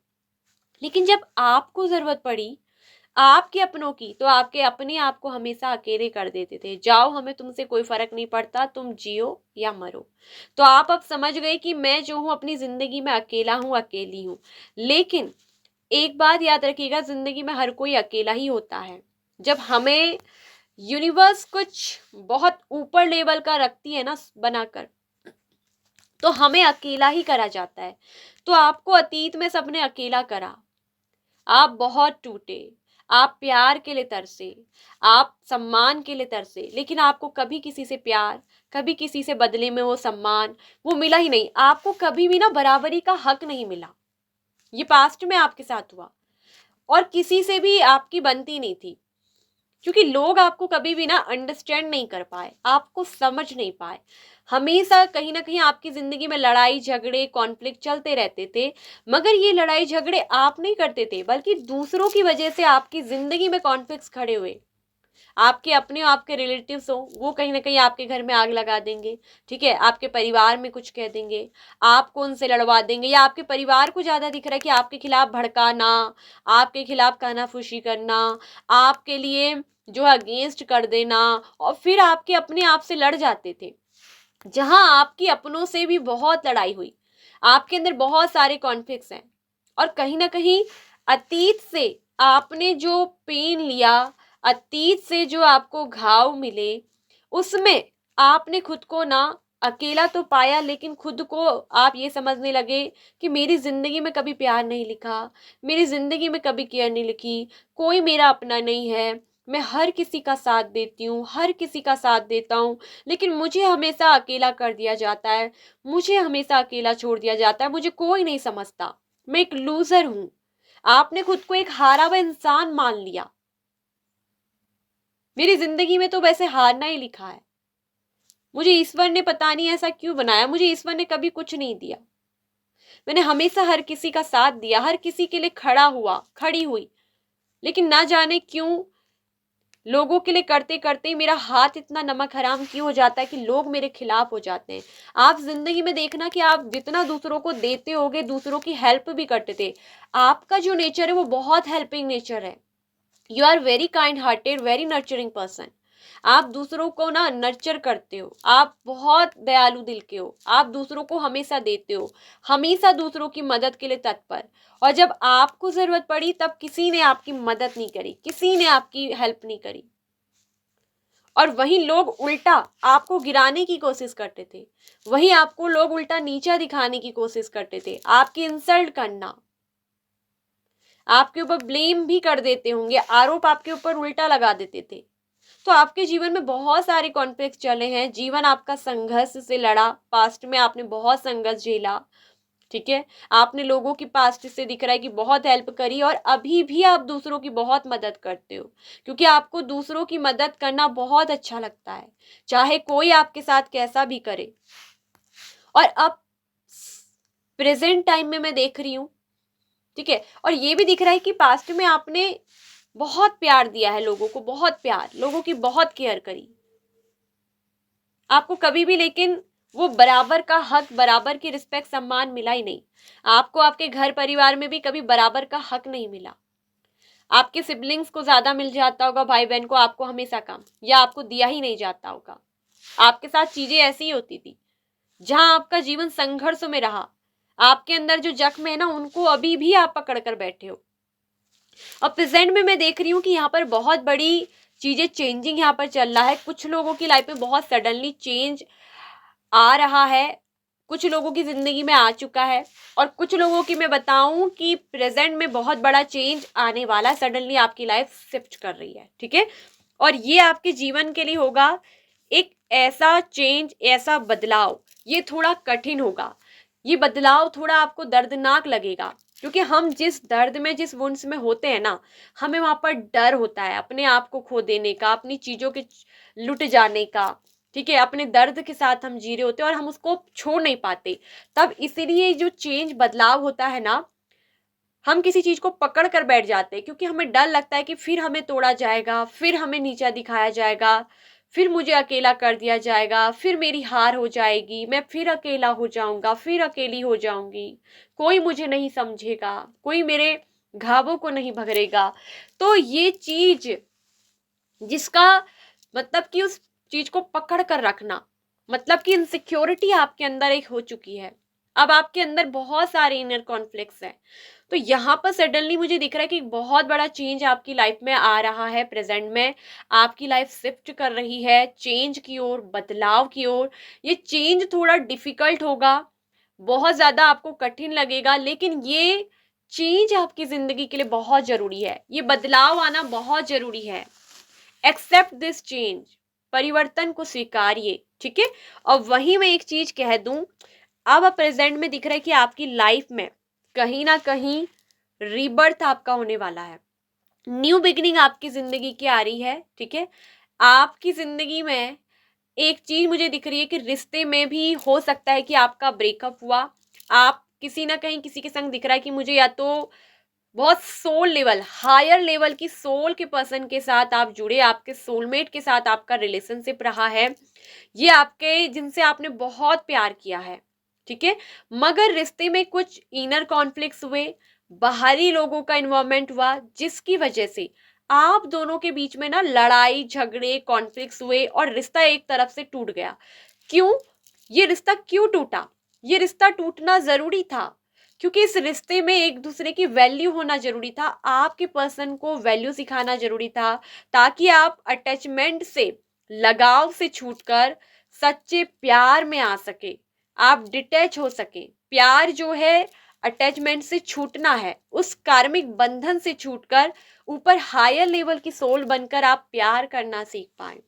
[SPEAKER 1] लेकिन जब आपको जरूरत पड़ी आपके अपनों की, तो आपके अपने आप को हमेशा अकेले कर देते थे। जाओ, हमें तुमसे कोई फर्क नहीं पड़ता, तुम जियो या मरो। तो आप अब समझ गए कि मैं जो हूं अपनी जिंदगी में अकेला हूं, अकेली हूं। लेकिन एक बात याद रखिएगा, जिंदगी में हर कोई अकेला ही होता है। जब हमें यूनिवर्स कुछ बहुत ऊपर लेवल का रखती है ना बनाकर, तो हमें अकेला ही करा जाता है। तो आपको अतीत में सबने अकेला करा, आप बहुत टूटे, आप प्यार के लिए तरसे, आप सम्मान के लिए तरसे, लेकिन आपको कभी किसी से प्यार, कभी किसी से बदले में वो सम्मान वो मिला ही नहीं। आपको कभी भी ना बराबरी का हक नहीं मिला। ये पास्ट में आपके साथ हुआ, और किसी से भी आपकी बनती नहीं थी, क्योंकि लोग आपको कभी भी ना अंडरस्टैंड नहीं कर पाए, आपको समझ नहीं पाए। हमेशा कहीं ना कहीं आपकी जिंदगी में लड़ाई झगड़े कॉन्फ्लिक्ट चलते रहते थे, मगर ये लड़ाई झगड़े आप नहीं करते थे, बल्कि दूसरों की वजह से आपकी जिंदगी में कॉन्फ्लिक्ट्स खड़े हुए। आपके अपने आपके रिलेटिव्स हो, वो कहीं ना कहीं आपके घर में आग लगा देंगे, ठीक है, आपके परिवार में कुछ कह देंगे, आपको उनसे लड़वा देंगे, या आपके परिवार को ज्यादा दिख रहा है कि आपके खिलाफ भड़काना, आपके खिलाफ कानाफूसी करना, आपके लिए जो अगेंस्ट कर देना, और फिर आपके अपने आप से लड़ जाते थे। जहां आपकी अपनों से भी बहुत लड़ाई हुई, आपके अंदर बहुत सारे कॉन्फ्लिक्ट्स हैं, और कहीं ना कहीं अतीत से आपने जो पेन लिया, अतीत से जो आपको घाव मिले, उसमें आपने खुद को ना अकेला तो पाया, लेकिन खुद को आप ये समझने लगे कि मेरी जिंदगी में कभी प्यार नहीं लिखा, मेरी जिंदगी में कभी केयर नहीं लिखी, कोई मेरा अपना नहीं है, मैं हर किसी का साथ देती हूँ, हर किसी का साथ देता हूँ, लेकिन मुझे हमेशा अकेला कर दिया जाता है, मुझे हमेशा अकेला छोड़ दिया जाता है, मुझे कोई नहीं समझता, मैं एक लूजर हूँ। आपने खुद को एक हारा हुआ इंसान मान लिया। मेरी जिंदगी में तो वैसे हारना ही लिखा है। मुझे ईश्वर ने पता नहीं ऐसा क्यों बनाया, मुझे ईश्वर ने कभी कुछ नहीं दिया। मैंने हमेशा हर किसी का साथ दिया, हर किसी के लिए खड़ी हुई, लेकिन ना जाने क्यों लोगों के लिए करते करते मेरा हाथ इतना नमक हराम क्यों हो जाता है कि लोग मेरे खिलाफ हो जाते हैं। आप जिंदगी में देखना कि आप जितना दूसरों को देते होगे, दूसरों की हेल्प भी करते थे, आपका जो नेचर है वो बहुत हेल्पिंग नेचर है। You are very kind hearted, very nurturing person. आप दूसरों को ना नर्चर करते हो, आप बहुत दयालु दिल के हो, आप दूसरों को हमेशा देते हो, हमेशा दूसरों की मदद के लिए तत्पर। और जब आपको जरूरत पड़ी तब किसी ने आपकी मदद नहीं करी, किसी ने आपकी हेल्प नहीं करी। और वहीं लोग उल्टा आपको गिराने की कोशिश करते थे, वहीं आपको लोग उल्टा नीचा दिखाने की कोशिश करते थे, आपकी इंसल्ट करना, आपके ऊपर ब्लेम भी कर देते होंगे, आरोप आपके ऊपर उल्टा लगा देते थे। तो आपके जीवन में बहुत सारे कॉन्फ्लिक्ट चले हैं, जीवन आपका संघर्ष से लड़ा, पास्ट में आपने बहुत संघर्ष झेला, ठीक है। आपने लोगों की पास्ट से दिख रहा है कि बहुत हेल्प करी, और अभी भी आप दूसरों की बहुत मदद करते हो, क्योंकि आपको दूसरों की मदद करना बहुत अच्छा लगता है, चाहे कोई आपके साथ कैसा भी करे। और अब प्रेजेंट टाइम में मैं देख रही हूँ, ठीक है, और ये भी दिख रहा है कि पास्ट में आपने बहुत प्यार दिया है लोगों को, बहुत प्यार, लोगों की बहुत केयर करी, आपको कभी भी लेकिन वो बराबर का हक, बराबर की रिस्पेक्ट, सम्मान मिला ही नहीं। आपको आपके घर परिवार में भी कभी बराबर का हक नहीं मिला। आपके सिबलिंग्स को ज्यादा मिल जाता होगा, भाई बहन को, आपको हमेशा कम, या आपको दिया ही नहीं जाता होगा। आपके साथ चीजें ऐसी ही होती थी। जहां आपका जीवन संघर्ष में रहा, आपके अंदर जो जख्म है ना, उनको अभी भी आप पकड़ कर बैठे हो। और प्रेजेंट में मैं देख रही हूँ कि यहाँ पर बहुत बड़ी चीजें चेंजिंग यहाँ पर चल रहा है। कुछ लोगों की लाइफ में बहुत सडनली चेंज आ रहा है, कुछ लोगों की जिंदगी में आ चुका है, और कुछ लोगों की मैं बताऊं कि प्रेजेंट में बहुत बड़ा चेंज आने वाला है, सडनली आपकी लाइफ शिफ्ट कर रही है, ठीक है। और ये आपके जीवन के लिए होगा एक ऐसा चेंज, ऐसा बदलाव, ये थोड़ा कठिन होगा, ये बदलाव थोड़ा आपको दर्दनाक लगेगा, क्योंकि हम जिस दर्द में, जिस वुंड्स में होते हैं ना, हमें वहां पर डर होता है अपने आप को खो देने का, अपनी चीजों के लुट जाने का, ठीक है। अपने दर्द के साथ हम जी रहे होते हैं और हम उसको छोड़ नहीं पाते। तब इसीलिए जो चेंज, बदलाव होता है ना, हम किसी चीज को पकड़ कर बैठ जाते हैं, क्योंकि हमें डर लगता है कि फिर हमें तोड़ा जाएगा, फिर हमें नीचा दिखाया जाएगा, फिर मुझे अकेला कर दिया जाएगा, फिर मेरी हार हो जाएगी, मैं फिर अकेला हो जाऊंगा, फिर अकेली हो जाऊंगी, कोई मुझे नहीं समझेगा, कोई मेरे घावों को नहीं भरेगा। तो ये चीज, जिसका मतलब कि उस चीज को पकड़ कर रखना, मतलब कि इनसिक्योरिटी आपके अंदर एक हो चुकी है, अब आपके अंदर बहुत सारे इनर कॉन्फ्लिक्ट्स हैं। तो यहाँ पर सडनली मुझे दिख रहा है कि बहुत बड़ा चेंज आपकी लाइफ में आ रहा है, प्रेजेंट में आपकी लाइफ शिफ्ट कर रही है चेंज की ओर, बदलाव की ओर। ये चेंज थोड़ा डिफिकल्ट होगा, बहुत ज्यादा आपको कठिन लगेगा, लेकिन ये चेंज आपकी जिंदगी के लिए बहुत जरूरी है, ये बदलाव आना बहुत जरूरी है। एक्सेप्ट दिस चेंज, परिवर्तन को स्वीकारिए, ठीक है। और वहीं मैं एक चीज कह दूं, अब प्रेजेंट में दिख रहा है कि आपकी लाइफ में कहीं ना कहीं रीबर्थ आपका होने वाला है, न्यू बिगिनिंग आपकी जिंदगी की आ रही है, ठीक है। आपकी जिंदगी में एक चीज मुझे दिख रही है कि रिश्ते में भी हो सकता है कि आपका ब्रेकअप हुआ, आप किसी ना कहीं किसी के संग, दिख रहा है कि मुझे, या तो बहुत सोल लेवल, हायर लेवल की सोल के पर्सन के साथ आप जुड़े, आपके सोलमेट के साथ आपका रिलेशनशिप रहा है, ये आपके, जिनसे आपने बहुत प्यार किया है, ठीक है। मगर रिश्ते में कुछ इनर कॉन्फ्लिक्ट्स हुए, बाहरी लोगों का इन्वॉल्वमेंट हुआ, जिसकी वजह से आप दोनों के बीच में ना लड़ाई झगड़े कॉन्फ्लिक्ट्स हुए और रिश्ता एक तरफ से टूट गया। क्यों? ये रिश्ता क्यों टूटा? ये रिश्ता टूटना जरूरी था, क्योंकि इस रिश्ते में एक दूसरे की वैल्यू होना जरूरी था, आपके पर्सन को वैल्यू सिखाना जरूरी था, ताकि आप अटैचमेंट से, लगाव से छूटकर सच्चे प्यार में आ सके, आप डिटैच हो सके। प्यार जो है अटैचमेंट से छूटना है, उस कार्मिक बंधन से छूटकर ऊपर हायर लेवल की सोल बनकर आप प्यार करना सीख पाए।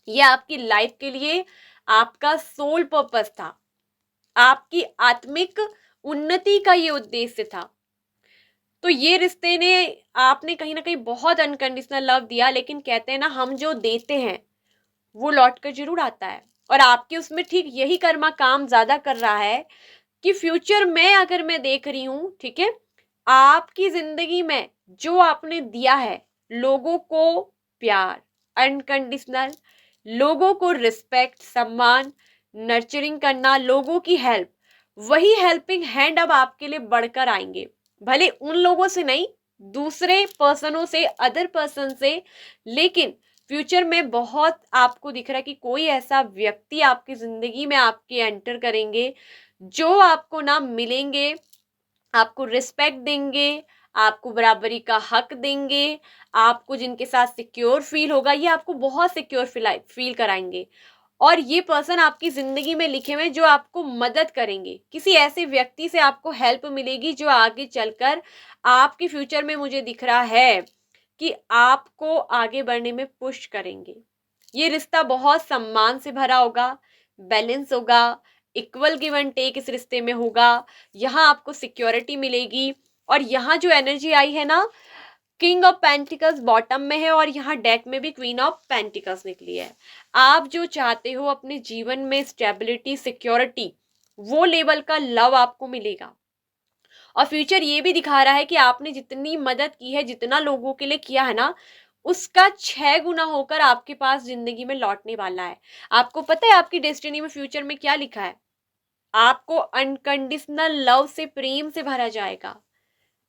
[SPEAKER 1] ये आपकी लाइफ के लिए आपका सोल पर्पस था, आपकी आत्मिक उन्नति का ये उद्देश्य था। तो ये रिश्ते ने, आपने कहीं ना कहीं बहुत अनकंडीशनल लव दिया, लेकिन कहते हैं ना, हम जो देते हैं वो लौट कर जरूर आता है। और आपके उसमें ठीक यही कर्मा काम ज्यादा कर रहा है कि फ्यूचर में अगर मैं देख रही हूं, ठीक है, आपकी जिंदगी में जो आपने दिया है, लोगों को प्यार, अनकंडीशनल, लोगों को रिस्पेक्ट, सम्मान, नर्चरिंग करना, लोगों की हेल्प, वही हेल्पिंग हैंड अब आपके लिए बढ़कर आएंगे। भले उन लोगों से नहीं, दूसरे पर्सनों से, अदर पर्सन से, लेकिन फ्यूचर में बहुत आपको दिख रहा है कि कोई ऐसा व्यक्ति आपकी जिंदगी में आपके एंटर करेंगे जो आपको ना मिलेंगे, आपको रिस्पेक्ट देंगे, आपको बराबरी का हक देंगे, आपको जिनके साथ सिक्योर फील होगा, ये आपको बहुत सिक्योर फील कराएंगे। और ये पर्सन आपकी जिंदगी में लिखे हुए हैं जो आपको मदद करेंगे। किसी ऐसे व्यक्ति से आपको हेल्प मिलेगी जो आगे चलकर आपके फ्यूचर में, मुझे दिख रहा है कि आपको आगे बढ़ने में पुश करेंगे। ये रिश्ता बहुत सम्मान से भरा होगा, बैलेंस होगा, इक्वल गिव एंड टेक इस रिश्ते में होगा। यहाँ आपको सिक्योरिटी मिलेगी। और यहाँ जो एनर्जी आई है ना, किंग ऑफ पेंटिकल्स बॉटम में है और यहाँ डेक में भी क्वीन ऑफ पेंटिकल्स निकली है। आप जो चाहते हो अपने जीवन में, स्टेबिलिटी, सिक्योरिटी, वो लेवल का लव आपको मिलेगा। और फ्यूचर ये भी दिखा रहा है कि आपने जितनी मदद की है, जितना लोगों के लिए किया है ना, उसका 6 गुना होकर आपके पास जिंदगी में लौटने वाला है। आपको पता है आपकी डेस्टिनी में फ्यूचर में क्या लिखा है? आपको अनकंडीशनल लव से, प्रेम से भरा जाएगा।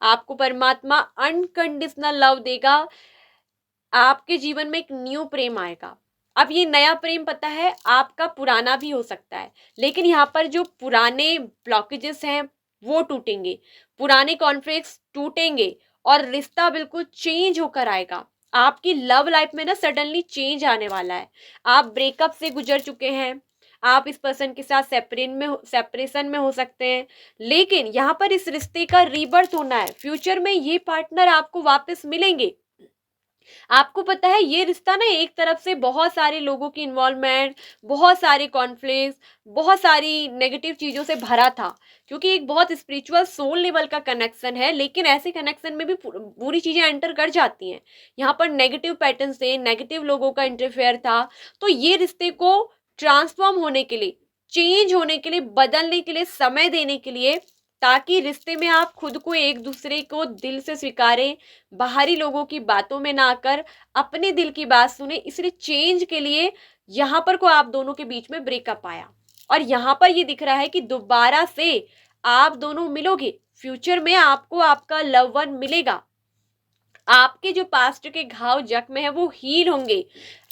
[SPEAKER 1] आपको परमात्मा अनकंडीशनल लव देगा। आपके जीवन में एक न्यू प्रेम आएगा। अब ये नया प्रेम, पता है, आपका पुराना भी हो सकता है, लेकिन यहाँ पर जो पुराने ब्लॉकेजेस हैं वो टूटेंगे, पुराने कॉन्फ्लिक्ट्स टूटेंगे और रिश्ता बिल्कुल चेंज होकर आएगा। आपकी लव लाइफ में ना सडनली चेंज आने वाला है। आप ब्रेकअप से गुजर चुके हैं, आप इस पर्सन के साथ सेपरेशन में हो सकते हैं, लेकिन यहाँ पर इस रिश्ते का रीबर्थ होना है। फ्यूचर में ये पार्टनर आपको वापस मिलेंगे। आपको पता है ये रिश्ता ना एक तरफ से बहुत सारे लोगों की इन्वॉल्वमेंट, बहुत सारे कॉन्फ्लिक्ट, बहुत सारी नेगेटिव चीज़ों से भरा था, क्योंकि एक बहुत स्पिरिचुअल सोल लेवल का कनेक्शन है। लेकिन ऐसे कनेक्शन में भी बुरी चीज़ें एंटर कर जाती हैं। यहाँ पर नेगेटिव पैटर्न से, नेगेटिव लोगों का इंटरफेयर था। तो ये रिश्ते को ट्रांसफॉर्म होने के लिए, चेंज होने के लिए, बदलने के लिए, समय देने के लिए, ताकि रिश्ते में आप खुद को, एक दूसरे को दिल से स्वीकारें, बाहरी लोगों की बातों में ना आकर अपने दिल की बात सुने। इसलिए चेंज के लिए यहाँ पर को आप दोनों के बीच में ब्रेकअप आया। और यहाँ पर ये दिख रहा है कि दोबारा से आप दोनों मिलोगे। फ्यूचर में आपको आपका लव वन मिलेगा। आपके जो पास्ट के घाव, जख्म है, वो हील होंगे।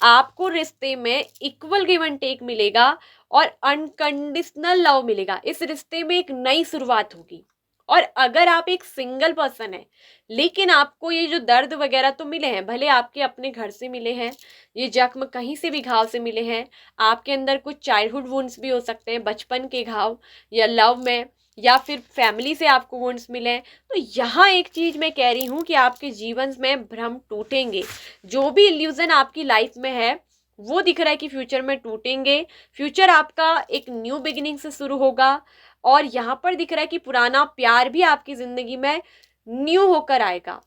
[SPEAKER 1] आपको रिश्ते में इक्वल गिव एंड टेक मिलेगा और अनकंडीशनल लव मिलेगा। इस रिश्ते में एक नई शुरुआत होगी। और अगर आप एक सिंगल पर्सन है, लेकिन आपको ये जो दर्द वगैरह तो मिले हैं, भले आपके अपने घर से मिले हैं, ये जख्म कहीं से भी घाव से मिले हैं, आपके अंदर कुछ चाइल्डहुड वुंड्स भी हो सकते हैं, बचपन के घाव, या लव में, या फिर फैमिली से आपको वुंड्स मिले हैं, तो यहाँ एक चीज मैं कह रही हूँ कि आपके जीवन में भ्रम टूटेंगे। जो भी इल्यूजन आपकी लाइफ में है वो दिख रहा है कि फ्यूचर में टूटेंगे। फ्यूचर आपका एक न्यू बिगिनिंग से शुरू होगा। और यहाँ पर दिख रहा है कि पुराना प्यार भी आपकी जिंदगी में न्यू होकर आएगा,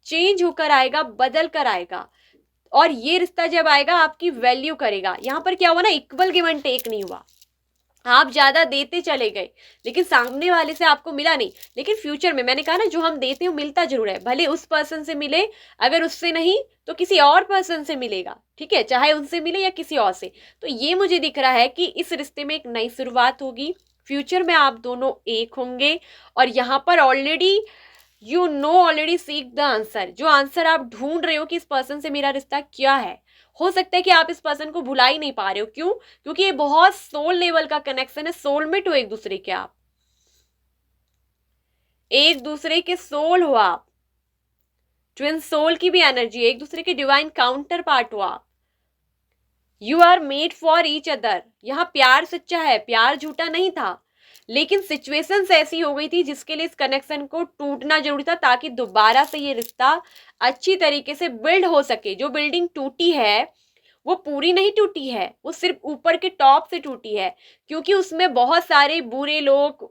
[SPEAKER 1] चेंज होकर आएगा, बदल कर आएगा। और ये रिश्ता जब आएगा आपकी वैल्यू करेगा। यहाँ पर क्या हुआ ना, इक्वल गिव एंड टेक नहीं हुआ। आप ज्यादा देते चले गए लेकिन सामने वाले से आपको मिला नहीं। लेकिन फ्यूचर में, मैंने कहा ना, जो हम देते हैं वो मिलता जरूर है। भले उस पर्सन से मिले, अगर उससे नहीं तो किसी और पर्सन से मिलेगा, ठीक है, चाहे उनसे मिले या किसी और से। तो ये मुझे दिख रहा है कि इस रिश्ते में एक नई शुरुआत होगी। फ्यूचर में आप दोनों एक होंगे। और यहाँ पर already already seek the answer. जो आंसर आप ढूंढ रहे हो कि इस पर्सन से मेरा रिश्ता क्या है, हो सकता है कि आप इस पर्सन को भुला ही नहीं पा रहे हो। क्यों? क्योंकि ये बहुत सोल लेवल का कनेक्शन है। सोलमेट हो एक दूसरे के, आप एक दूसरे के सोल हो, आप ट्विन सोल की भी एनर्जी, एक दूसरे के डिवाइन काउंटर पार्ट हो आप। You are made for each other. यहाँ प्यार सच्चा है, प्यार झूठा नहीं था, लेकिन सिचुएशंस ऐसी हो गई थी जिसके लिए इस कनेक्शन को टूटना जरूरी था, ताकि दोबारा से ये रिश्ता अच्छी तरीके से बिल्ड हो सके। जो बिल्डिंग टूटी है वो पूरी नहीं टूटी है, वो सिर्फ ऊपर के टॉप से टूटी है, क्योंकि उसमें बहुत सारे बुरे लोग,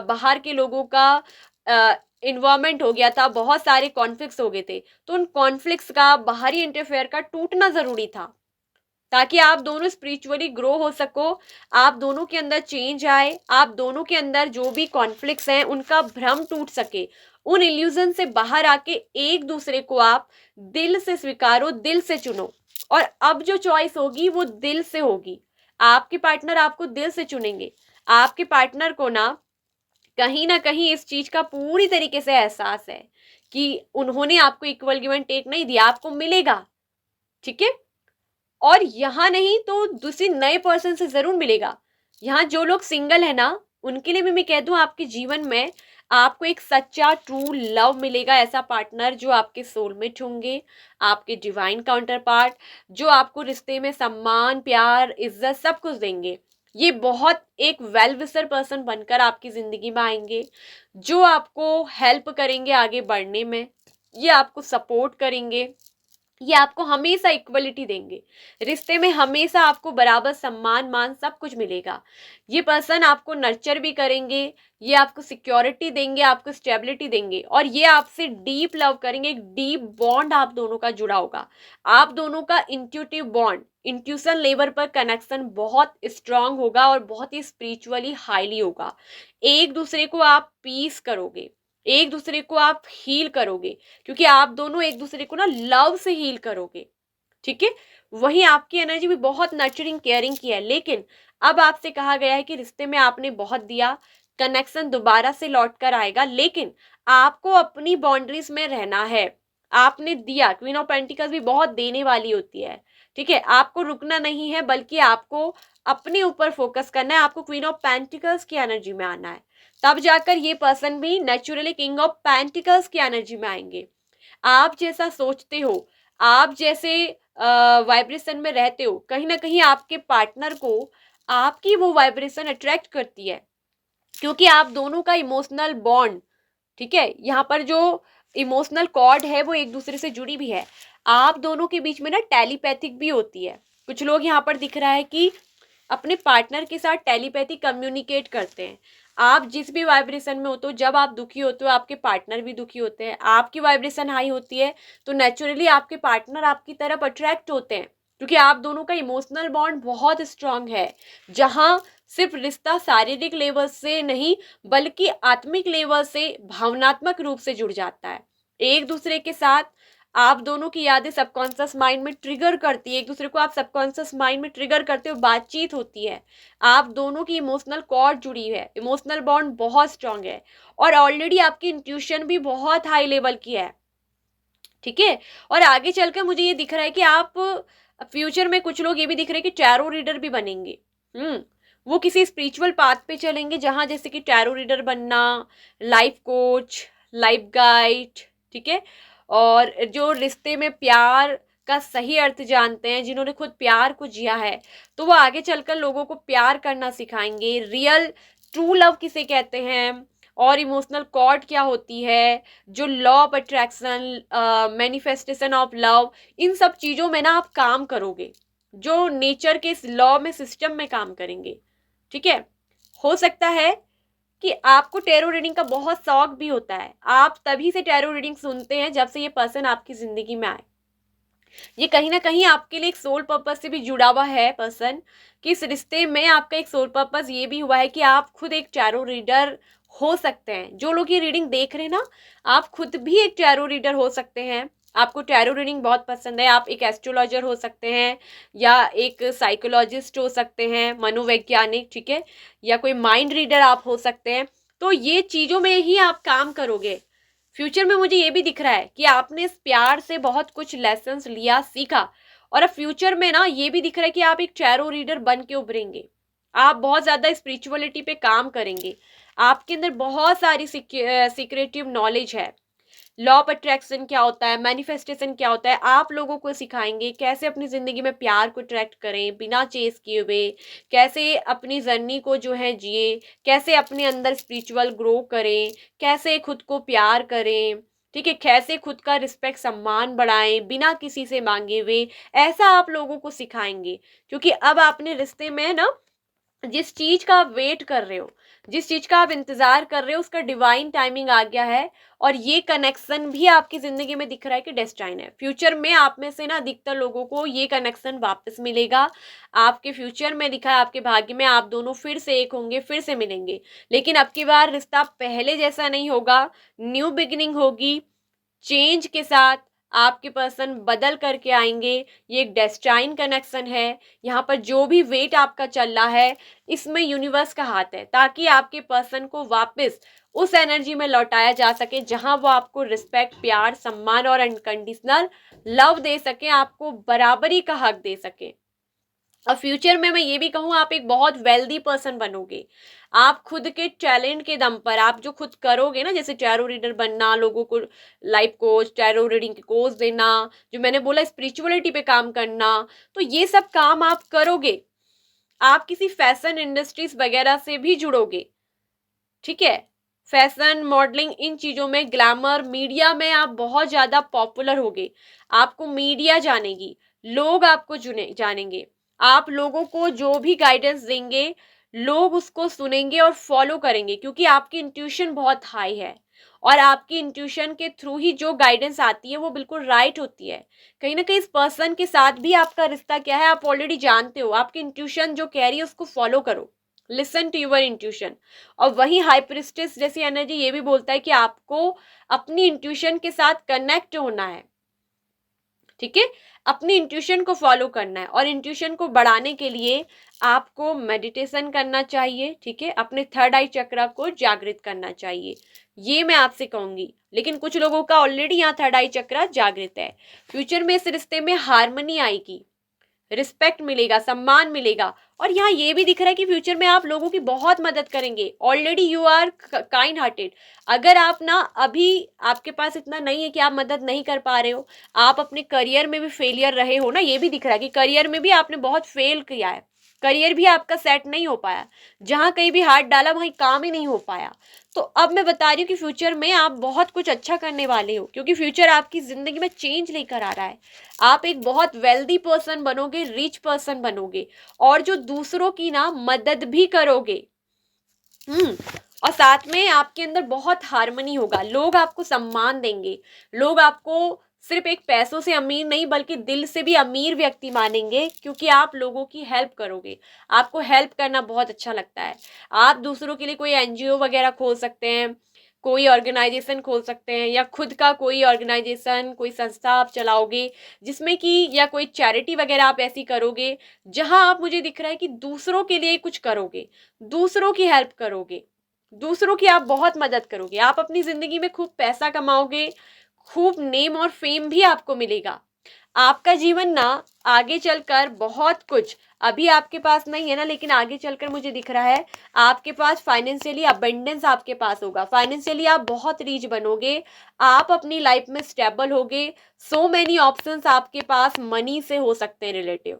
[SPEAKER 1] बाहर के लोगों का इन्वायरमेंट हो गया था, बहुत सारे कॉन्फ्लिक्ट्स हो गए थे, तो उन कॉन्फ्लिक्ट्स का, बाहरी इंटरफेयर का टूटना जरूरी था, ताकि आप दोनों स्पिरिचुअली ग्रो हो सको, आप दोनों के अंदर चेंज आए, आप दोनों के अंदर जो भी कॉन्फ्लिक्ट्स हैं उनका भ्रम टूट सके, उन इल्यूजन से बाहर आके एक दूसरे को आप दिल से स्वीकारो, दिल से चुनो। और अब जो चॉइस होगी वो दिल से होगी, आपके पार्टनर आपको दिल से चुनेंगे। आपके पार्टनर को ना कहीं इस चीज का पूरी तरीके से एहसास है कि उन्होंने आपको इक्वल गिव एंड टेक नहीं दिया, आपको मिलेगा, ठीक है। और यहाँ नहीं तो दूसरी नए पर्सन से जरूर मिलेगा। यहाँ जो लोग सिंगल है ना, उनके लिए भी मैं कह दूं, आपके जीवन में आपको एक सच्चा ट्रू लव मिलेगा, ऐसा पार्टनर जो आपके सोलमेट होंगे, आपके डिवाइन काउंटर पार्ट, जो आपको रिश्ते में सम्मान, प्यार, इज्जत सब कुछ देंगे। ये बहुत एक वेल विशर पर्सन बनकर आपकी जिंदगी में आएंगे, जो आपको हेल्प करेंगे आगे बढ़ने में, ये आपको सपोर्ट करेंगे, ये आपको हमेशा इक्वलिटी देंगे, रिश्ते में हमेशा आपको बराबर सम्मान, मान सब कुछ मिलेगा। ये पर्सन आपको नर्चर भी करेंगे, ये आपको सिक्योरिटी देंगे, आपको स्टेबिलिटी देंगे, और ये आपसे डीप लव करेंगे। एक डीप बॉन्ड आप दोनों का जुड़ा होगा, आप दोनों का इंट्यूटिव बॉन्ड, इंट्यूशन लेवल पर कनेक्शन बहुत स्ट्रांग होगा और बहुत ही स्पिरिचुअली हाईली होगा। एक दूसरे को आप पीस करोगे, एक दूसरे को आप हील करोगे, क्योंकि आप दोनों एक दूसरे को ना लव से हील करोगे, ठीक है। वहीं आपकी एनर्जी भी बहुत नर्चरिंग केयरिंग की है, लेकिन अब आपसे कहा गया है कि रिश्ते में आपने बहुत दिया, कनेक्शन दोबारा से लौट कर आएगा, लेकिन आपको अपनी बाउंड्रीज में रहना है। आपने दिया, क्वीन ऑफ पेंटिकल्स भी बहुत देने वाली होती है, ठीक है। आपको रुकना नहीं है, बल्कि आपको अपने ऊपर फोकस करना है, आपको क्वीन ऑफ पेंटिकल्स की एनर्जी में आना है, तब जाकर ये पर्सन भी नेचुरली किंग ऑफ पेंटिकल्स की एनर्जी में आएंगे। आप जैसा सोचते हो, आप जैसे वाइब्रेशन में रहते हो, कहीं ना कहीं आपके पार्टनर को आपकी वो वाइब्रेशन अट्रैक्ट करती है, क्योंकि आप दोनों का इमोशनल बॉन्ड, ठीक है, यहाँ पर जो इमोशनल कॉर्ड है वो एक दूसरे से जुड़ी भी है। आप दोनों के बीच में ना टेलीपैथिक भी होती है। कुछ लोग यहाँ पर दिख रहा है कि अपने पार्टनर के साथ टेलीपैथी कम्युनिकेट करते हैं। आप जिस भी वाइब्रेशन में होते हो, जब आप दुखी होते हो आपके पार्टनर भी दुखी होते हैं, आपकी वाइब्रेशन हाई होती है तो नेचुरली आपके पार्टनर आपकी तरफ अट्रैक्ट होते हैं, क्योंकि आप दोनों का इमोशनल बॉन्ड बहुत स्ट्रांग है, जहाँ सिर्फ रिश्ता शारीरिक लेवल से नहीं बल्कि आत्मिक लेवल से, भावनात्मक रूप से जुड़ जाता है। एक दूसरे के साथ आप दोनों की यादें सबकॉन्शियस माइंड में ट्रिगर करती है, एक दूसरे को आप सबकॉन्शियस माइंड में ट्रिगर करते हो, बातचीत होती है, आप दोनों की इमोशनल कॉर्ड जुड़ी है, इमोशनल बॉन्ड बहुत स्ट्रांग है, और ऑलरेडी आपकी इंट्यूशन भी बहुत हाई लेवल की है, ठीक है। और आगे चलकर मुझे ये दिख रहा है कि आप फ्यूचर में, कुछ लोग ये भी दिख रहे हैं कि टैरो रीडर भी बनेंगे। वो किसी स्पिरिचुअल पाथ पे चलेंगे, जहां जैसे कि टैरो रीडर बनना, लाइफ कोच, लाइफ गाइड, ठीक है। और जो रिश्ते में प्यार का सही अर्थ जानते हैं, जिन्होंने खुद प्यार को जिया है, तो वो आगे चलकर लोगों को प्यार करना सिखाएंगे, रियल ट्रू लव किसे कहते हैं, और इमोशनल कॉर्ड क्या होती है, जो law of attraction, manifestation of love, इन सब चीज़ों में ना आप काम करोगे, जो नेचर के इस लॉ में, सिस्टम में काम करेंगे, ठीक है। हो सकता है कि आपको टैरो रीडिंग का बहुत शौक भी होता है, आप तभी से टैरो रीडिंग सुनते हैं जब से ये पर्सन आपकी जिंदगी में आए। ये कहीं ना कहीं आपके लिए एक सोल पर्पस से भी जुड़ा हुआ है पर्सन, कि इस रिश्ते में आपका एक सोल पर्पस ये भी हुआ है कि आप खुद एक टैरो रीडर हो सकते हैं। जो लोग ये रीडिंग देख रहे हैं ना, आप खुद भी एक टैरो रीडर हो सकते हैं। आपको टैरो रीडिंग बहुत पसंद है, आप एक एस्ट्रोलॉजर हो सकते हैं, या एक साइकोलॉजिस्ट हो सकते हैं, मनोवैज्ञानिक, ठीक है, या कोई माइंड रीडर आप हो सकते हैं। तो ये चीज़ों में ही आप काम करोगे। फ्यूचर में मुझे ये भी दिख रहा है कि आपने इस प्यार से बहुत कुछ लेसन्स लिया, सीखा, और अब फ्यूचर में ना ये भी दिख रहा है कि आप एक टैरो रीडर बन के उभरेंगे। आप बहुत ज़्यादा स्पिरिचुअलिटी पे काम करेंगे, आपके अंदर बहुत सारी सीक्रेटिव नॉलेज है। लॉ ऑफ अट्रैक्शन क्या होता है, मैनिफेस्टेशन क्या होता है, आप लोगों को सिखाएंगे कैसे अपनी ज़िंदगी में प्यार को अट्रैक्ट करें बिना चेस किए हुए, कैसे अपनी जर्नी को जो है जिए, कैसे अपने अंदर स्पिरिचुअल ग्रो करें, कैसे खुद को प्यार करें, ठीक है, कैसे खुद का रिस्पेक्ट, सम्मान बढ़ाएं बिना किसी से मांगे हुए, ऐसा आप लोगों को सिखाएंगे। क्योंकि अब आपने रिश्ते में ना जिस चीज का आप वेट कर रहे हो, जिस चीज का आप इंतजार कर रहे हो उसका डिवाइन टाइमिंग आ गया है, और ये कनेक्शन भी आपकी जिंदगी में दिख रहा है कि डेस्टाइन है। फ्यूचर में आप में से ना अधिकतर लोगों को ये कनेक्शन वापस मिलेगा। आपके फ्यूचर में दिखा है, आपके भाग्य में आप दोनों फिर से एक होंगे, फिर से मिलेंगे। लेकिन अब की बार रिश्ता पहले जैसा नहीं होगा, न्यू बिगिनिंग होगी। चेंज के साथ आपके पर्सन बदल करके आएंगे। ये एक डेस्टाइन कनेक्शन है। यहाँ पर जो भी वेट आपका चल रहा है, इसमें यूनिवर्स का हाथ है, ताकि आपके पर्सन को वापस उस एनर्जी में लौटाया जा सके जहां वो आपको रिस्पेक्ट, प्यार, सम्मान और अनकंडीशनल लव दे सके, आपको बराबरी का हक दे सके। और फ्यूचर में मैं ये भी कहूँ, आप एक बहुत वेल्दी पर्सन बनोगे। आप खुद के टैलेंट के दम पर आप जो खुद करोगे ना, जैसे टैरो रीडर बनना, लोगों को लाइफ कोच, टैरो रीडिंग के कोर्स देना, जो मैंने बोला स्पिरिचुअलिटी पे काम करना, तो ये सब काम आप करोगे। आप किसी फैशन इंडस्ट्रीज वगैरह से भी जुड़ोगे, ठीक है। फैशन, मॉडलिंग, इन चीजों में, ग्लैमर, मीडिया में आप बहुत ज्यादा पॉपुलर होगे। आपको मीडिया जानेगी, लोग आपको जानेंगे। आप लोगों को जो भी गाइडेंस देंगे, लोग उसको सुनेंगे और फॉलो करेंगे, क्योंकि आपकी इंट्यूशन बहुत हाई है। और आपकी इंट्यूशन के थ्रू ही जो गाइडेंस आती है वो बिल्कुल राइट होती है। कहीं ना कहीं इस पर्सन के साथ भी आपका रिश्ता क्या है आप ऑलरेडी जानते हो। आपकी इंट्यूशन जो कह रही है उसको फॉलो करो, लिसन टू योर इंट्यूशन। और वही हाई प्रिस्टेस जैसी एनर्जी ये भी बोलता है कि आपको अपनी इंट्यूशन के साथ कनेक्ट होना है, ठीक है। अपनी इंट्यूशन को फॉलो करना है, और इंट्यूशन को बढ़ाने के लिए आपको मेडिटेशन करना चाहिए, ठीक है। अपने थर्ड आई चक्रा को जागृत करना चाहिए, ये मैं आपसे कहूंगी। लेकिन कुछ लोगों का ऑलरेडी यहाँ थर्ड आई चक्रा जागृत है। फ्यूचर में इस रिश्ते में हार्मनी आएगी, रिस्पेक्ट मिलेगा, सम्मान मिलेगा। और यहाँ ये भी दिख रहा है कि फ्यूचर में आप लोगों की बहुत मदद करेंगे। Already you are kind hearted. अगर आप ना अभी आपके पास इतना नहीं है कि आप मदद नहीं कर पा रहे हो, आप अपने करियर में भी फेलियर रहे हो ना, ये भी दिख रहा है कि करियर में भी आपने बहुत फेल किया है, करियर भी आपका सेट नहीं हो पाया, जहां कहीं भी हाथ डाला वहीं काम ही नहीं हो पाया। तो अब मैं बता रही हूँ कि फ्यूचर में आप बहुत कुछ अच्छा करने वाले हो, क्योंकि फ्यूचर आपकी जिंदगी में चेंज लेकर आ रहा है। आप एक बहुत वेल्दी पर्सन बनोगे, रिच पर्सन बनोगे, और जो दूसरों की ना मदद भी करोगे। और साथ में आपके अंदर बहुत हार्मनी होगा, लोग आपको सम्मान देंगे, लोग आपको सिर्फ एक पैसों से अमीर नहीं बल्कि दिल से भी अमीर व्यक्ति मानेंगे, क्योंकि आप लोगों की हेल्प करोगे। आपको हेल्प करना बहुत अच्छा लगता है। आप दूसरों के लिए कोई एनजीओ वगैरह खोल सकते हैं, कोई ऑर्गेनाइजेशन खोल सकते हैं, या खुद का कोई ऑर्गेनाइजेशन, कोई संस्था आप चलाओगे जिसमें कि, या कोई चैरिटी वगैरह आप ऐसी करोगे जहां आप, मुझे दिख रहा है कि दूसरों के लिए कुछ करोगे, दूसरों की हेल्प करोगे, दूसरों की आप बहुत मदद करोगे। आप अपनी जिंदगी में खूब पैसा कमाओगे, खूब नेम और फेम भी आपको मिलेगा। आपका जीवन ना आगे चलकर बहुत कुछ, अभी आपके पास नहीं है ना, लेकिन आगे चलकर मुझे दिख रहा है आपके पास फाइनेंशियली अबंडेंस आपके पास होगा, फाइनेंशियली आप बहुत रिच बनोगे, आप अपनी लाइफ में स्टेबल होगे। सो मेनी ऑप्शंस आपके पास मनी से हो सकते हैं रिलेटिव।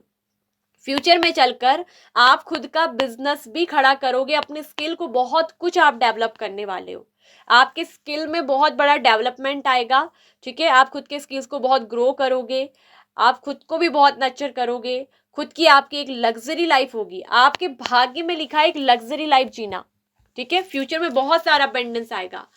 [SPEAKER 1] फ्यूचर में चलकर आप खुद का बिजनेस भी खड़ा करोगे, अपने स्किल को बहुत कुछ आप डेवलप करने वाले हो। आपके स्किल में बहुत बड़ा डेवलपमेंट आएगा, ठीक है। आप खुद के स्किल्स को बहुत ग्रो करोगे, आप खुद को भी बहुत नर्चर करोगे, खुद की आपकी एक लग्जरी लाइफ होगी। आपके भाग्य में लिखा है एक लग्जरी लाइफ जीना, ठीक है। फ्यूचर में बहुत सारा अबंडेंस आएगा,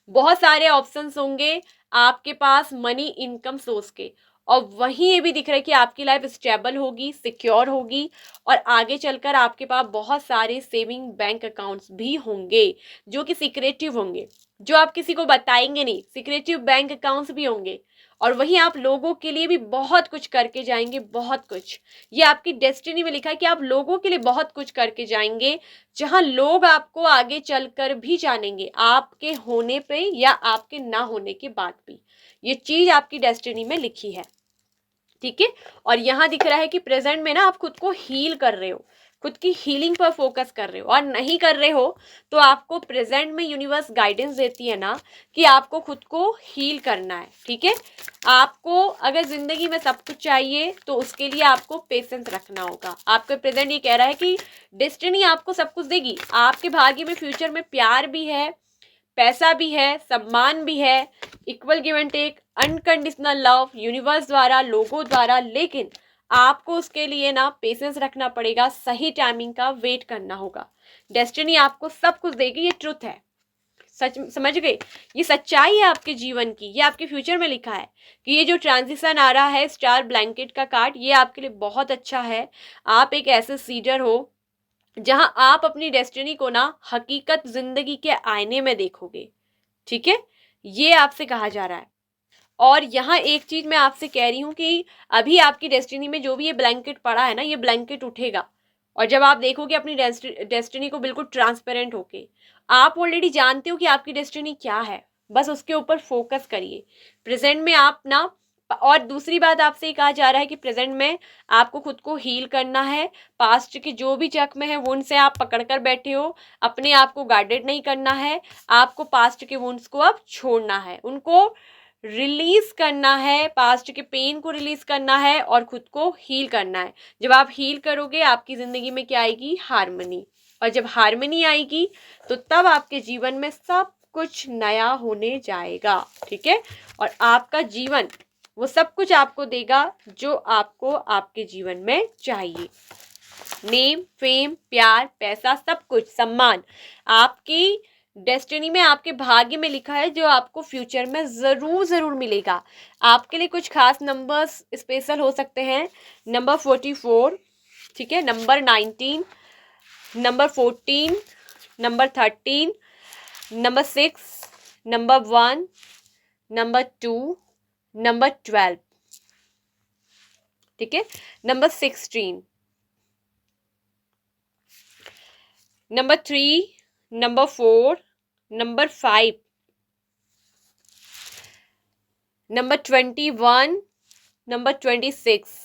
[SPEAKER 1] बहुत सारे ऑप्शंस होंगे आपके पास मनी इनकम सोर्स के। और वहीं ये भी दिख रहा है कि आपकी लाइफ स्टेबल होगी, सिक्योर होगी, और आगे चलकर आपके पास बहुत सारे सेविंग बैंक अकाउंट्स भी होंगे जो कि सीक्रेटिव होंगे, जो आप किसी को बताएंगे नहीं। सीक्रेटिव बैंक अकाउंट्स भी होंगे, और वहीं आप लोगों के लिए भी बहुत कुछ करके जाएंगे, बहुत कुछ। ये आपकी डेस्टिनी में लिखा है कि आप लोगों के लिए बहुत कुछ करके जाएंगे, जहां लोग आपको आगे चलकर भी जानेंगे, आपके होने पे या आपके ना होने के बाद भी। ये चीज आपकी डेस्टिनी में लिखी है, ठीक है। और यहाँ दिख रहा है कि प्रेजेंट में ना आप खुद को हील कर रहे हो, खुद की हीलिंग पर फोकस कर रहे हो, और नहीं कर रहे हो तो आपको प्रेजेंट में यूनिवर्स गाइडेंस देती है ना कि आपको खुद को हील करना है, ठीक है। आपको अगर जिंदगी में सब कुछ चाहिए तो उसके लिए आपको पेशेंस रखना होगा। आपके प्रेजेंट ये कह रहा है कि डेस्टिनी आपको सब कुछ देगी, आपके भाग्य में फ्यूचर में प्यार भी है, पैसा भी है, सम्मान भी है, equal give and take, unconditional love universe द्वारा, लोगों द्वारा। लेकिन आपको उसके लिए ना पेशेंस रखना पड़ेगा, सही टाइमिंग का वेट करना होगा। डेस्टिनी आपको सब कुछ देगी, ये ट्रुथ है, सच समझ गए, ये सच्चाई है आपके जीवन की, ये आपके फ्यूचर में लिखा है कि ये जो ट्रांजिशन आ रहा है स्टार ब्लैंकेट का कार्ड, ये आपके लिए बहुत अच्छा है। आप एक ऐसे सीडर हो जहां आप अपनी डेस्टिनी को ना हकीकत जिंदगी के आईने में देखोगे, ठीक है, ये आपसे कहा जा रहा है। और यहाँ एक चीज मैं आपसे कह रही हूँ कि अभी आपकी डेस्टिनी में जो भी ये ब्लैंकेट पड़ा है ना, ये ब्लैंकेट उठेगा, और जब आप देखोगे अपनी डेस्टिनी को बिल्कुल ट्रांसपेरेंट होके, आप ऑलरेडी जानते हो कि आपकी डेस्टिनी क्या है, बस उसके ऊपर फोकस करिए प्रेजेंट में आप ना। और दूसरी बात आपसे ये कहा जा रहा है कि प्रेजेंट में आपको खुद को हील करना है। पास्ट के जो भी जख्म है वुंड से आप पकड़ कर बैठे हो, अपने आप को गार्डेड नहीं करना है, आपको पास्ट के वुंड्स को अब छोड़ना है, उनको रिलीज करना है, पास्ट के पेन को रिलीज करना है और खुद को हील करना है। जब आप हील करोगे आपकी जिंदगी में क्या आएगी, हार्मनी, और जब हार्मनी आएगी तो तब आपके जीवन में सब कुछ नया होने जाएगा, ठीक है। और आपका जीवन वो सब कुछ आपको देगा जो आपको आपके जीवन में चाहिए। नेम, फेम, प्यार, पैसा, सब कुछ, सम्मान, आपकी डेस्टिनी में, आपके भाग्य में लिखा है जो आपको फ्यूचर में जरूर जरूर मिलेगा। आपके लिए कुछ खास नंबर्स स्पेशल हो सकते हैं, नंबर 44, ठीक है, number 19, number 14, number 13, number 6, number 1, number 2, number 12, ठीक है, number 16, number 3, number 4, number 5, number 21, number 26,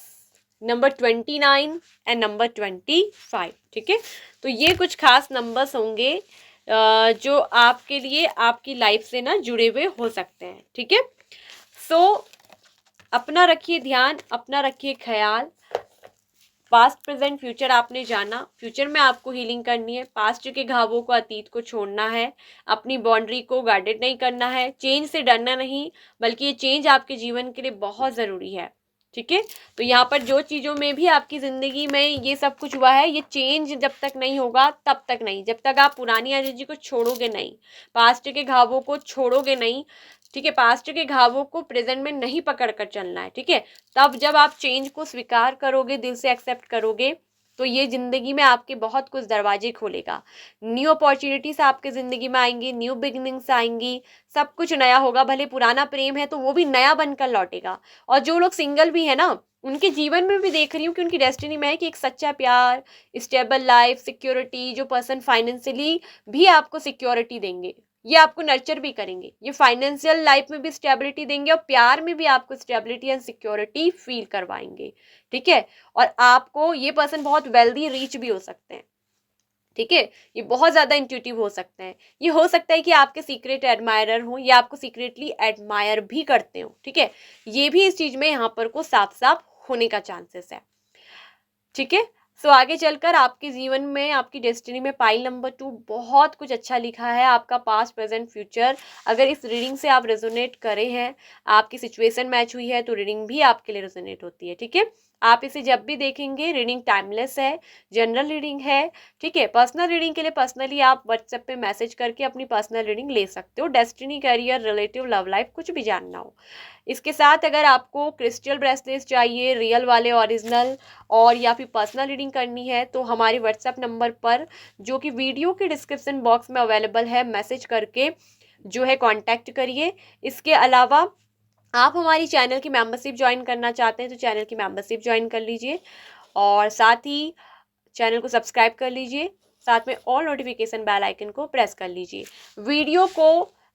[SPEAKER 1] number 29 and number 25, ठीक है। तो ये कुछ खास नंबर्स होंगे जो आपके लिए आपकी लाइफ से ना जुड़े हुए हो सकते हैं, ठीक है। सो अपना रखिए ध्यान, अपना रखिए ख्याल। पास्ट प्रेजेंट फ्यूचर आपने जाना, फ्यूचर में आपको हीलिंग करनी है, पास्ट के घावों को, अतीत को छोड़ना है, अपनी बाउंड्री को गार्डेड नहीं करना है, चेंज से डरना नहीं, बल्कि ये चेंज आपके जीवन के लिए बहुत ज़रूरी है, ठीक है। तो यहाँ पर जो चीज़ों में भी आपकी ज़िंदगी में ये सब कुछ हुआ है, ये चेंज जब तक नहीं होगा तब तक नहीं, जब तक आप पुरानी एनर्जी को छोड़ोगे नहीं, पास्ट के घावों को छोड़ोगे नहीं, ठीक है, पास्ट के घावों को प्रेजेंट में नहीं पकड़ कर चलना है, ठीक है। तब जब आप चेंज को स्वीकार करोगे, दिल से एक्सेप्ट करोगे, तो ये जिंदगी में आपके बहुत कुछ दरवाजे खोलेगा, न्यू अपॉर्चुनिटीज आपके जिंदगी में आएंगी, न्यू बिगिनिंग्स आएंगी, सब कुछ नया होगा। भले पुराना प्रेम है तो वो भी नया बनकर लौटेगा। और जो लोग सिंगल भी है ना, उनके जीवन में भी देख रही हूँ कि उनकी डेस्टिनी में है कि एक सच्चा प्यार, स्टेबल लाइफ, सिक्योरिटी, जो पर्सन फाइनेंशियली भी आपको सिक्योरिटी देंगे, ये आपको नर्चर भी करेंगे, ये फाइनेंशियल लाइफ में भी स्टेबिलिटी देंगे और प्यार में भी आपको स्टेबिलिटी एंड सिक्योरिटी फील करवाएंगे, ठीक है। और आपको ये पर्सन बहुत वेल्दी, रिच भी हो सकते हैं, ठीक है, ये बहुत ज़्यादा इंट्यूटिव हो सकते हैं, ये हो सकता है कि आपके सीक्रेट एडमायरर हों या आपको सीक्रेटली एडमायर भी करते हो, ठीक है, ये भी इस चीज़ में यहाँ पर को साफ साफ होने का चांसेस है, ठीक है। सो आगे चलकर आपके जीवन में, आपकी डेस्टिनी में पाइल नंबर 2 बहुत कुछ अच्छा लिखा है, आपका पास्ट प्रेजेंट फ्यूचर। अगर इस रीडिंग से आप रेजोनेट करे हैं, आपकी सिचुएशन मैच हुई है, तो रीडिंग भी आपके लिए रेजोनेट होती है, ठीक है। आप इसे जब भी देखेंगे, रीडिंग टाइमलेस है, जनरल रीडिंग है, ठीक है। पर्सनल रीडिंग के लिए पर्सनली आप व्हाट्सएप पे मैसेज करके अपनी पर्सनल रीडिंग ले सकते हो, destiny, career, relative, love life, कुछ भी जानना हो। इसके साथ अगर आपको क्रिस्टल ब्रेसलेट्स चाहिए, रियल वाले ओरिजिनल, और या फिर पर्सनल रीडिंग करनी है, तो हमारे व्हाट्सएप नंबर पर, जो कि वीडियो के डिस्क्रिप्शन बॉक्स में अवेलेबल है, मैसेज करके जो है कांटेक्ट करिए। इसके अलावा आप हमारी चैनल की मेंबरशिप ज्वाइन करना चाहते हैं तो चैनल की मेंबरशिप ज्वाइन कर लीजिए, और साथ ही चैनल को सब्सक्राइब कर लीजिए, साथ में ऑल नोटिफिकेशन बेल आइकन को प्रेस कर लीजिए। वीडियो को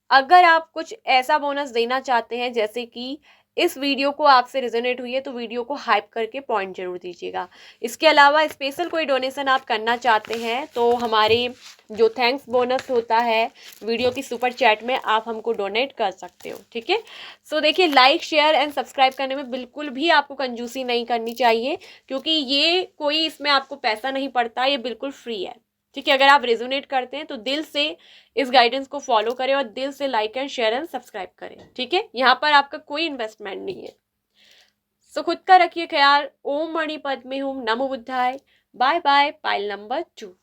[SPEAKER 1] अगर आप कुछ ऐसा बोनस देना चाहते हैं, जैसे कि इस वीडियो को आपसे रिजोनेट हुई है, तो वीडियो को हाइप करके पॉइंट जरूर दीजिएगा। इसके अलावा स्पेशल कोई डोनेशन आप करना चाहते हैं तो हमारे जो थैंक्स बोनस होता है वीडियो की सुपर चैट में, आप हमको डोनेट कर सकते हो, ठीक है। सो देखिए, लाइक, शेयर एंड सब्सक्राइब करने में बिल्कुल भी आपको कंजूसी नहीं करनी चाहिए, क्योंकि ये कोई इसमें आपको पैसा नहीं पड़ता, ये बिल्कुल फ्री है, ठीक है। अगर आप रेजोनेट करते हैं तो दिल से इस गाइडेंस को फॉलो करें और दिल से like and share and subscribe करें, ठीक है। यहाँ पर आपका कोई इन्वेस्टमेंट नहीं है। सो खुद का रखिए ख्याल। ओम मणि पद्मे हूँ, नमो बुद्धाय। Bye bye, pile number 2।